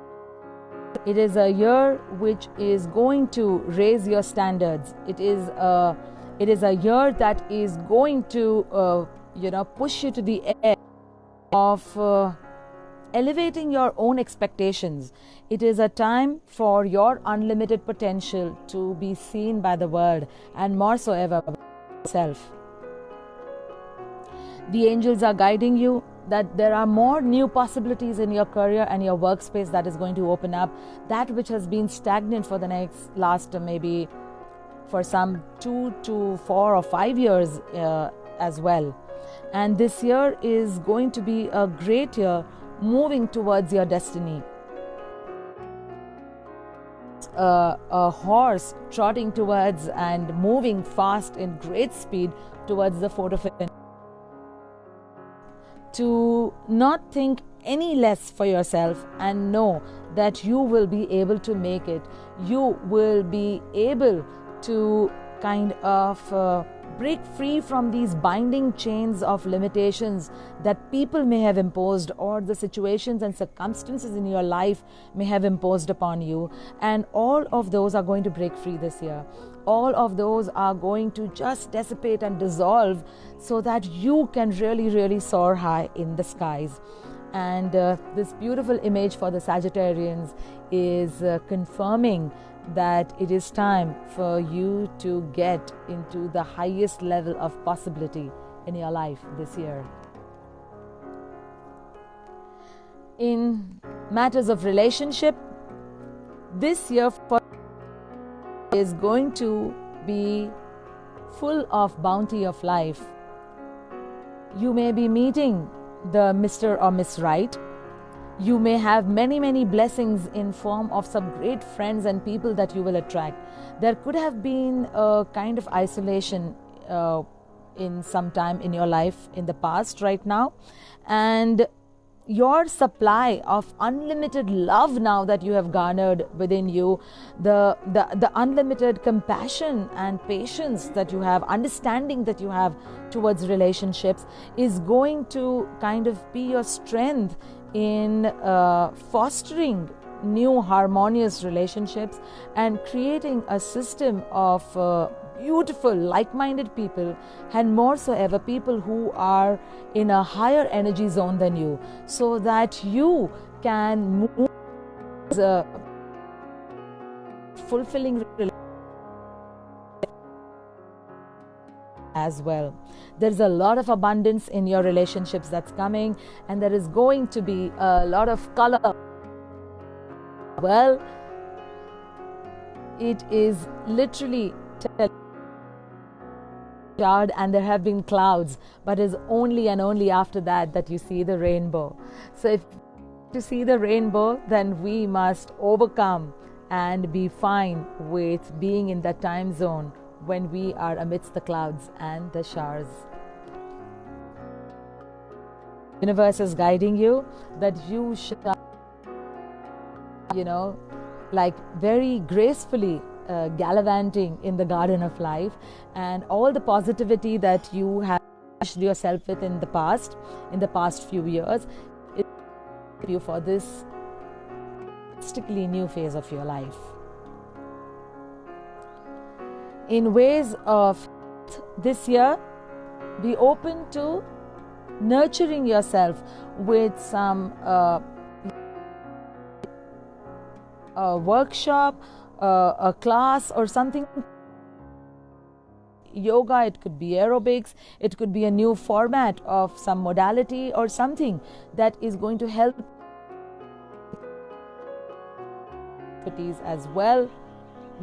It is a year which is going to raise your standards. It is a year that is going to push you to the edge of elevating your own expectations. It is a time for your unlimited potential to be seen by the world, and more so ever by yourself. The angels are guiding you that there are more new possibilities in your career and your workspace that is going to open up. That which has been stagnant for the last maybe for some 2 to 4 or 5 years as well. And this year is going to be a great year moving towards your destiny. A horse trotting towards and moving fast in great speed towards the fort of it. To not think any less for yourself and know that you will be able to make it. You will be able to kind of break free from these binding chains of limitations that people may have imposed, or the situations and circumstances in your life may have imposed upon you. And all of those are going to break free this year. All of those are going to just dissipate and dissolve so that you can really, really soar high in the skies. And this beautiful image for the Sagittarians is confirming that it is time for you to get into the highest level of possibility in your life this year. In matters of relationship, this year is going to be full of bounty of life. You may be meeting the Mr. or Miss Right. You may have many, many blessings in form of some great friends and people that you will attract. There could have been a kind of isolation in some time in your life in the past right now, and your supply of unlimited love now that you have garnered within you, the unlimited compassion and patience that you have, understanding that you have towards relationships, is going to kind of be your strength in fostering new harmonious relationships and creating a system of beautiful like-minded people, and more so ever people who are in a higher energy zone than you, so that you can move as a fulfilling relationship as well. There's a lot of abundance in your relationships that's coming, and there is going to be a lot of color. Well, it is literally and there have been clouds, but it's only and only after that you see the rainbow. So if to see the rainbow, then we must overcome and be fine with being in that time zone when we are amidst the clouds and the showers. The universe is guiding you that you should, like very gracefully gallivanting in the garden of life, and all the positivity that you have yourself with in the past few years, is you for this drastically new phase of your life. In ways of this year, be open to nurturing yourself with some a workshop, a class or something. Yoga, it could be aerobics, it could be a new format of some modality or something that is going to help as well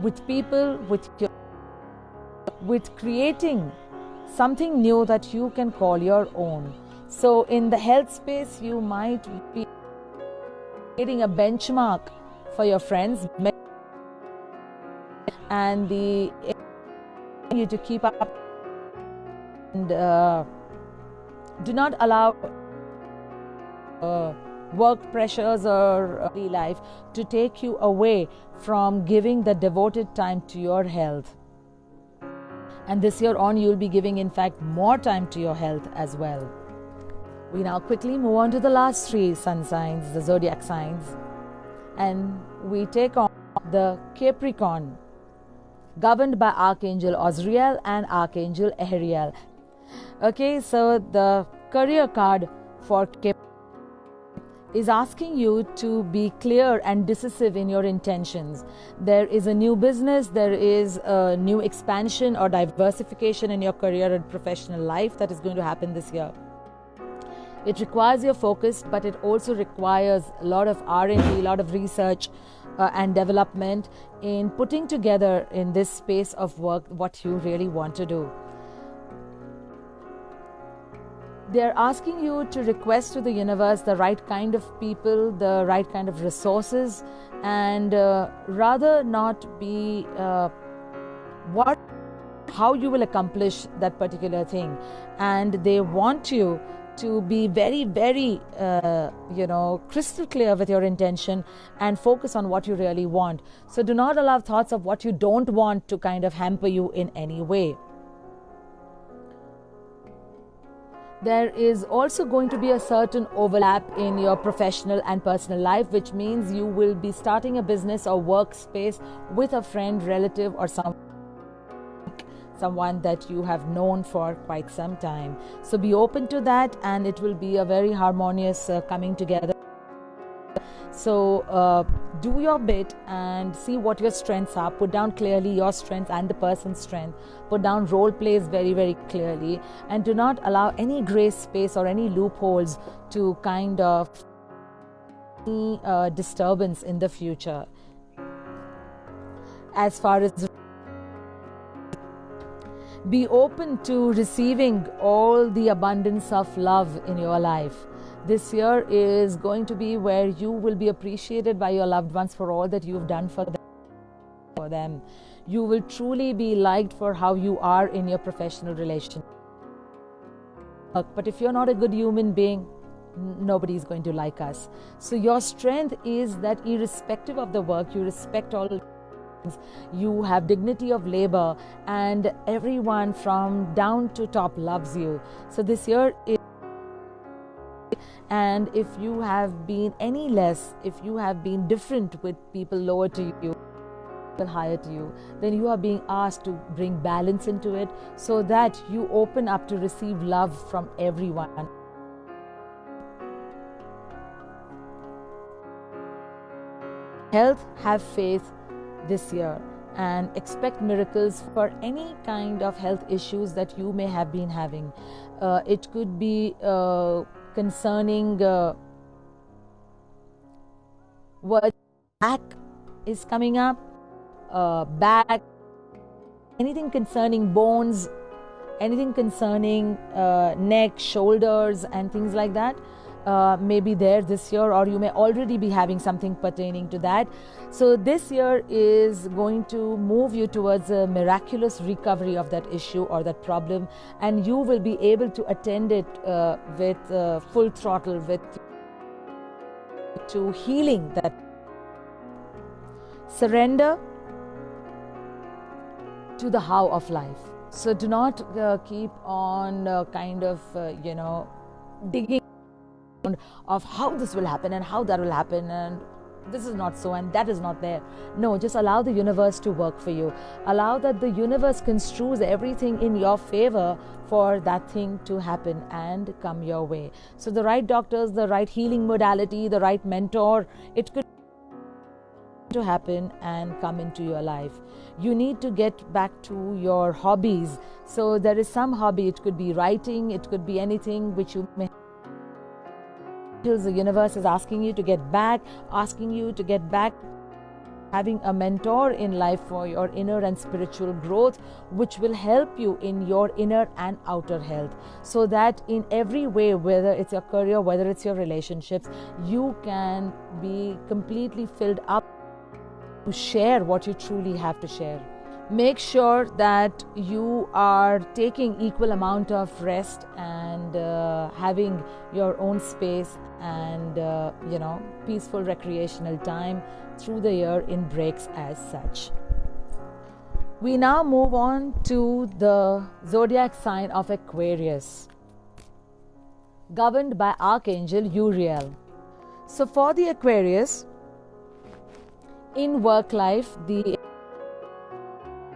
with people, with creating something new that you can call your own. So in the health space, you might be creating a benchmark for your friends and you to keep up, and do not allow work pressures or life to take you away from giving the devoted time to your health. And this year on, you'll be giving, in fact, more time to your health as well. We now quickly move on to the last three sun signs, the zodiac signs, and we take on the Capricorn, governed by Archangel Azrael and Archangel Ariel. Okay, so the career card for Capricorn is asking you to be clear and decisive in your intentions. There is a new business, there is a new expansion or diversification in your career and professional life that is going to happen this year. It requires your focus, but it also requires a lot of R&D, a lot of research and development in putting together in this space of work what you really want to do. They're asking you to request to the universe the right kind of people, the right kind of resources, and rather not be how you will accomplish that particular thing. And they want you to be very, very, crystal clear with your intention and focus on what you really want. So do not allow thoughts of what you don't want to kind of hamper you in any way. There is also going to be a certain overlap in your professional and personal life, which means you will be starting a business or workspace with a friend, relative, or someone that you have known for quite some time. So be open to that, and it will be a very harmonious coming together. So do your bit and see what your strengths are. Put down clearly your strengths and the person's strength. Put down role plays very, very clearly, and do not allow any gray space or any loopholes to kind of any disturbance in the future. As far as be open to receiving all the abundance of love in your life. This year is going to be where you will be appreciated by your loved ones for all that you've done for them. You will truly be liked for how you are in your professional relationship. But if you're not a good human being, nobody is going to like us. So your strength is that irrespective of the work, you respect all. You have dignity of labor, and everyone from down to top loves you. So this year is, and if you have been any less, if you have been different with people lower to you, people higher to you, then you are being asked to bring balance into it so that you open up to receive love from everyone. Health, have faith this year and expect miracles for any kind of health issues that you may have been having. It could be concerning what back is coming up, back, anything concerning bones, anything concerning neck, shoulders, and things like that. May be there this year, or you may already be having something pertaining to that. So this year is going to move you towards a miraculous recovery of that issue or that problem, and you will be able to attend it with full throttle, with to healing that. Surrender to the how of life. So do not keep on digging of how this will happen and how that will happen, and this is not so and that is not there. No, just allow the universe to work for you. Allow that the universe construes everything in your favor for that thing to happen and come your way. So the right doctors, the right healing modality, the right mentor, it could to happen and come into your life. You need to get back to your hobbies. So there is some hobby, it could be writing, it could be anything which you may. The universe is asking you to get back, having a mentor in life for your inner and spiritual growth, which will help you in your inner and outer health, so that in every way, whether it's your career, whether it's your relationships, you can be completely filled up to share what you truly have to share. Make sure that you are taking equal amount of rest and having your own space and peaceful recreational time through the year in breaks as such. We now move on to the zodiac sign of Aquarius, governed by Archangel Uriel. So for the Aquarius, in work life,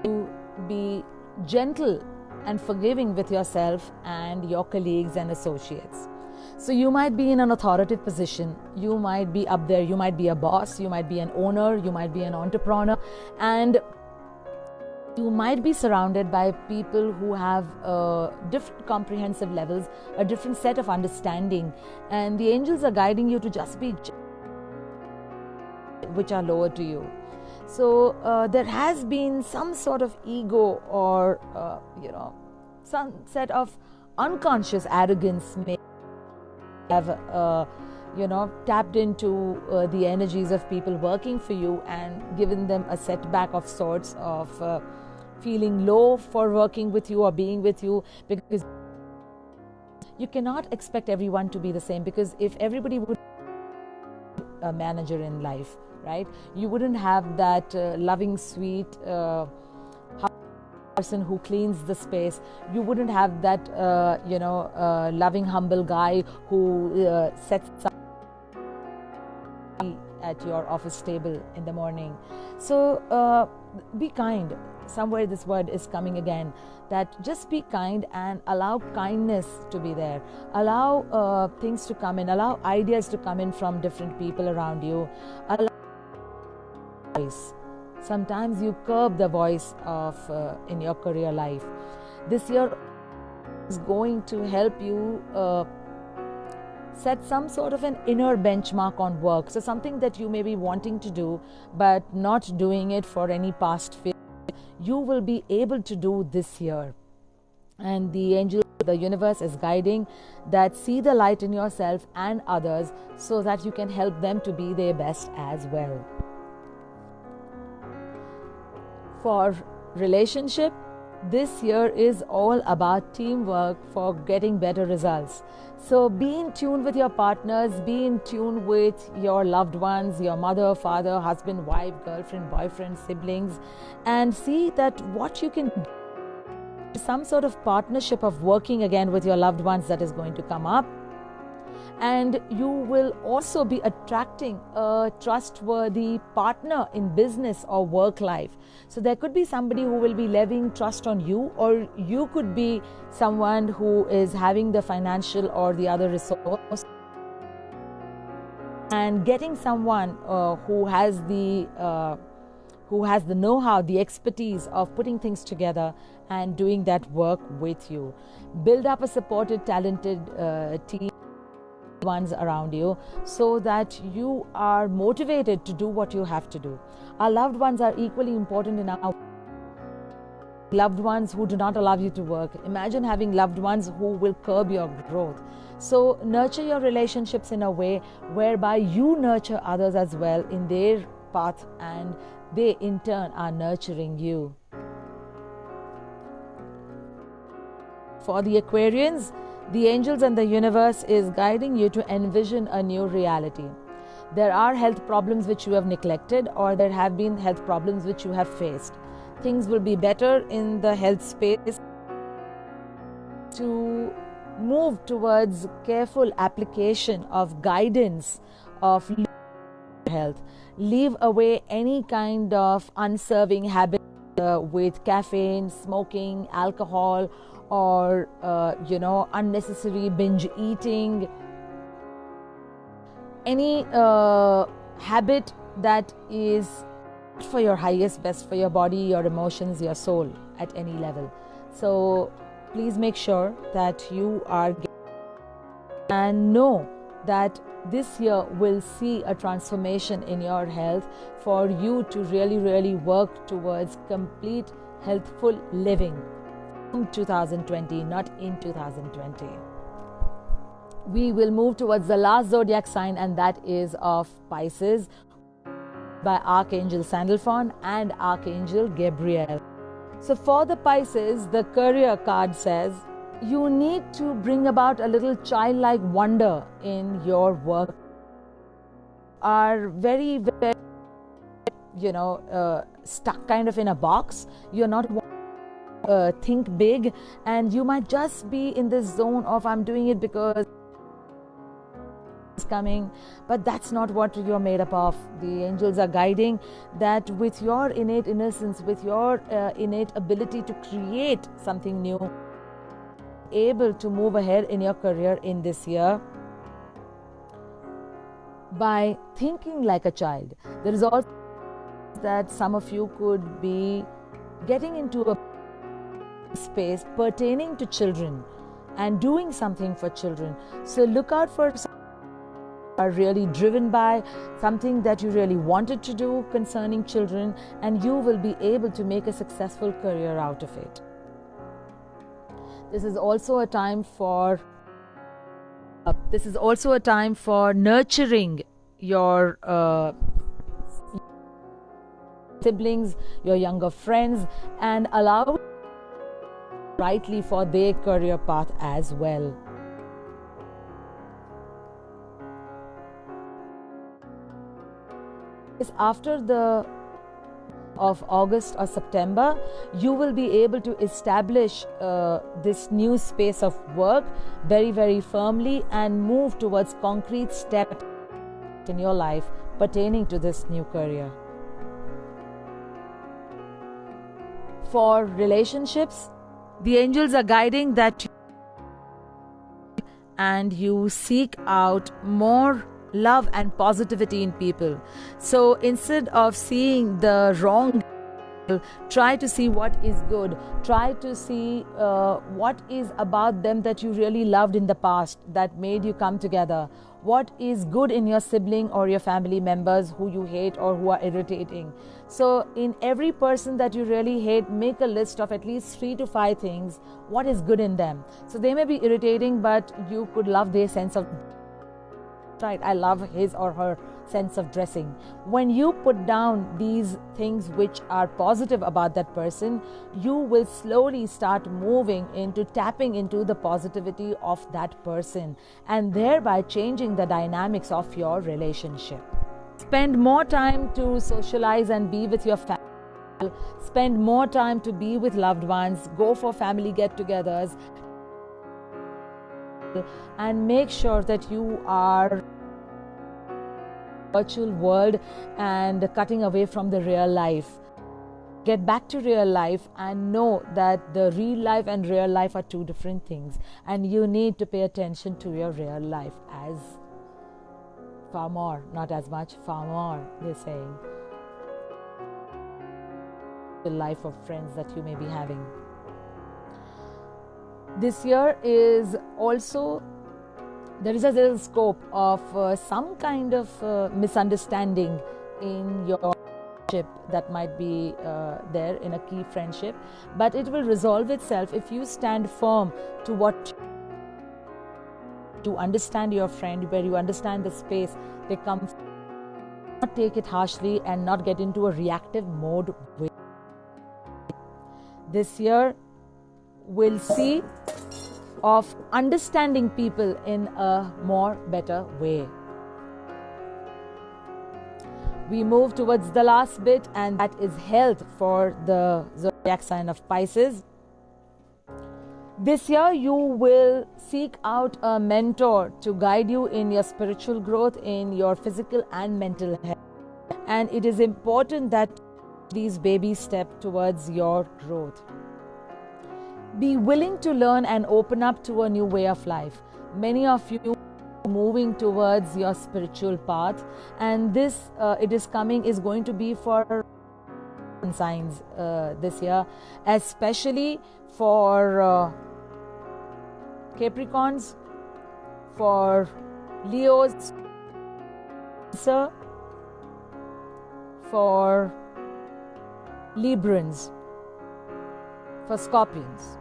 to be gentle and forgiving with yourself and your colleagues and associates. So you might be in an authoritative position, you might be up there, you might be a boss, you might be an owner, you might be an entrepreneur, and you might be surrounded by people who have different comprehensive levels, a different set of understanding, and the angels are guiding you to just be which are lower to you. So there has been some sort of ego or some set of unconscious arrogance may have tapped into the energies of people working for you and given them a setback of sorts of feeling low for working with you or being with you, because you cannot expect everyone to be the same, because if everybody would be a manager in life, right, you wouldn't have that loving, sweet, person who cleans the space. You wouldn't have that loving, humble guy who sets up at your office table in the morning. So be kind. Somewhere this word is coming again, that just be kind and allow kindness to be there. Allow things to come in, allow ideas to come in from different people around you. Allow voice. Sometimes you curb the voice of in your career life. This year is going to help you set some sort of an inner benchmark on work. So something that you may be wanting to do but not doing it for any past fear, you will be able to do this year. And the angel, the universe is guiding that see the light in yourself and others so that you can help them to be their best as well. For relationship, this year is all about teamwork for getting better results. So be in tune with your partners, be in tune with your loved ones, your mother, father, husband, wife, girlfriend, boyfriend, siblings, and see that what you can do. Some sort of partnership of working again with your loved ones that is going to come up. And you will also be attracting a trustworthy partner in business or work life. So there could be somebody who will be levying trust on you, or you could be someone who is having the financial or the other resource, and getting someone who has the know-how, the expertise of putting things together and doing that work with you. Build up a supported, talented team ones around you so that you are motivated to do what you have to do. Our loved ones are equally important in our loved ones who do not allow you to work. Imagine having loved ones who will curb your growth. So nurture your relationships in a way whereby you nurture others as well in their path, and they in turn are nurturing you. For the Aquarians, the angels and the universe is guiding you to envision a new reality. There are health problems which you have neglected, or there have been health problems which you have faced. Things will be better in the health space to move towards careful application of guidance of health. Leave away any kind of unserving habit with caffeine, smoking, alcohol, or unnecessary binge eating, any habit that is for your highest best for your body, your emotions, your soul at any level. So please make sure that you are and know that this year will see a transformation in your health for you to really work towards complete healthful living. 2020, not in 2020. We will move towards the last zodiac sign, and that is of Pisces, by Archangel Sandalphon and Archangel Gabriel. So for the Pisces, the career card says you need to bring about a little childlike wonder in your work. Are very stuck kind of in a box. You're not think big, and you might just be in this zone of I'm doing it because it's coming, but that's not what you're made up of. The angels are guiding that with your innate innocence, with your innate ability to create something new, able to move ahead in your career in this year by thinking like a child. There is also that some of you could be getting into a space pertaining to children and doing something for children. So look out for are really driven by something that you really wanted to do concerning children, and you will be able to make a successful career out of it. This is also a time for nurturing your siblings, your younger friends, and allow rightly for their career path as well. After the of August or September, you will be able to establish this new space of work very, very firmly and move towards concrete steps in your life pertaining to this new career. For relationships, the angels are guiding that and you seek out more love and positivity in people. So instead of seeing the wrong, try to see what is good. Try to see what is about them that you really loved in the past that made you come together. What is good in your sibling or your family members who you hate or who are irritating. So in every person that you really hate, make a list of at least 3 to 5 things. What is good in them? So they may be irritating, but you could love their sense of right. I love his or her sense of dressing. When you put down these things which are positive about that person, you will slowly start moving into tapping into the positivity of that person and thereby changing the dynamics of your relationship. Spend more time to socialize and be with your family. Spend more time to be with loved ones. Go for family get-togethers. And make sure that you are virtual world and cutting away from the real life. Get back to real life and know that the real life and real life are 2 different things, and you need to pay attention to your real life as far more, not as much, far more, they're saying. The life of friends that you may be having. This year is also, there is a little scope of some kind of misunderstanding in your friendship that might be there in a key friendship, but it will resolve itself if you stand firm to what to understand your friend, where you understand the space they come from. Not take it harshly and not get into a reactive mode. This year will see of understanding people in a more better way. We move towards the last bit, and that is health for the zodiac sign of Pisces. This year you will seek out a mentor to guide you in your spiritual growth, in your physical and mental health. And it is important that these baby steps towards your growth. Be willing to learn and open up to a new way of life. Many of you are moving towards your spiritual path, and this is going to be for signs this year, especially for Capricorns, for Leos, for Librans, for Scorpions.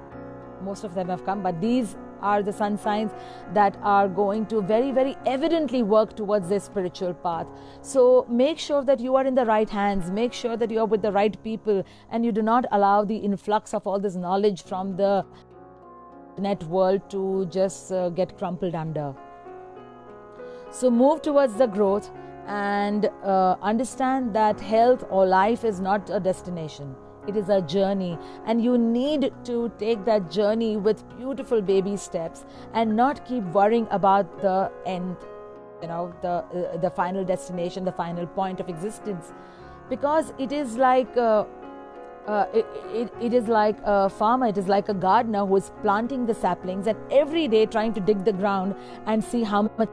Most of them have come, but these are the sun signs that are going to very, very evidently work towards their spiritual path. So make sure that you are in the right hands, make sure that you are with the right people, and you do not allow the influx of all this knowledge from the net world to just get crumpled under. So move towards the growth and understand that health or life is not a destination. It is a journey, and you need to take that journey with beautiful baby steps and not keep worrying about the end, the final destination, the final point of existence, because it is like it is like a farmer, it is like a gardener who is planting the saplings and every day trying to dig the ground and see how much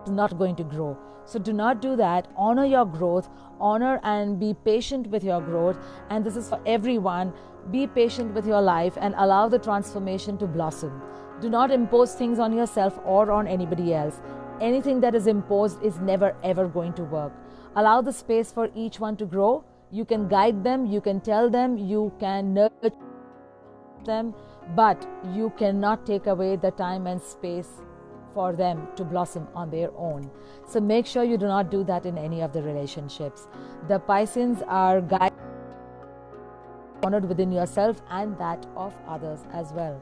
is not going to grow. So do not do that. Honor your growth, honor and be patient with your growth, and this is for everyone. Be patient with your life and allow the transformation to blossom. Do not impose things on yourself or on anybody else. Anything that is imposed is never ever going to work. Allow the space for each one to grow. You can guide them, you can tell them, you can nurture them, but you cannot take away the time and space for them to blossom on their own. So make sure you do not do that in any of the relationships. The Pisceans are guided honored within yourself and that of others as well.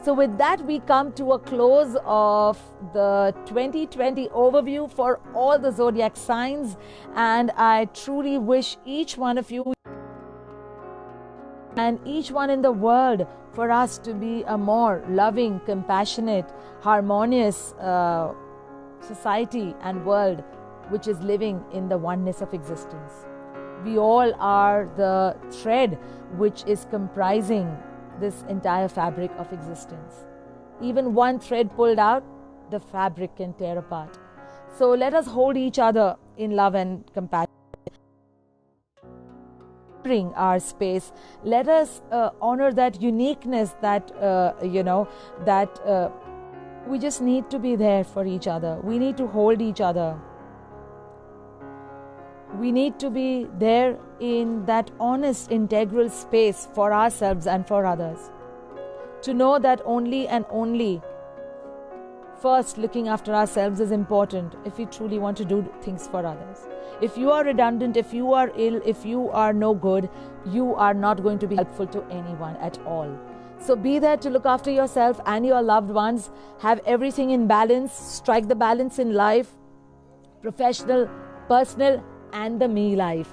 So with that, we come to a close of the 2020 overview for all the zodiac signs, and I truly wish each one of you and each one in the world for us to be a more loving, compassionate, harmonious society and world which is living in the oneness of existence. We all are the thread which is comprising this entire fabric of existence. Even one thread pulled out, the fabric can tear apart. So let us hold each other in love and compassion. Bring our space. Let us honor that uniqueness that we just need to be there for each other. We need to hold each other. We need to be there in that honest, integral space for ourselves and for others. To know that only and only first looking after ourselves is important if we truly want to do things for others. If you are redundant, if you are ill, if you are no good, you are not going to be helpful to anyone at all. So be there to look after yourself and your loved ones. Have everything in balance. Strike the balance in life, professional, personal, and the me life.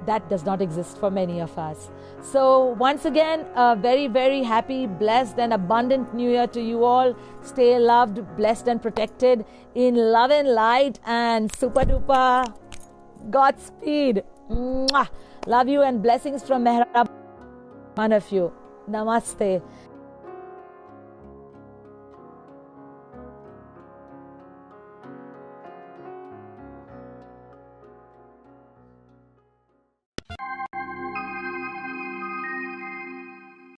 That does not exist for many of us. So once again, a very, very happy, blessed and abundant new year to you all. Stay loved, blessed and protected in love and light, and super duper Godspeed. Mwah. Love you and blessings from Mehrab, one of you. Namaste.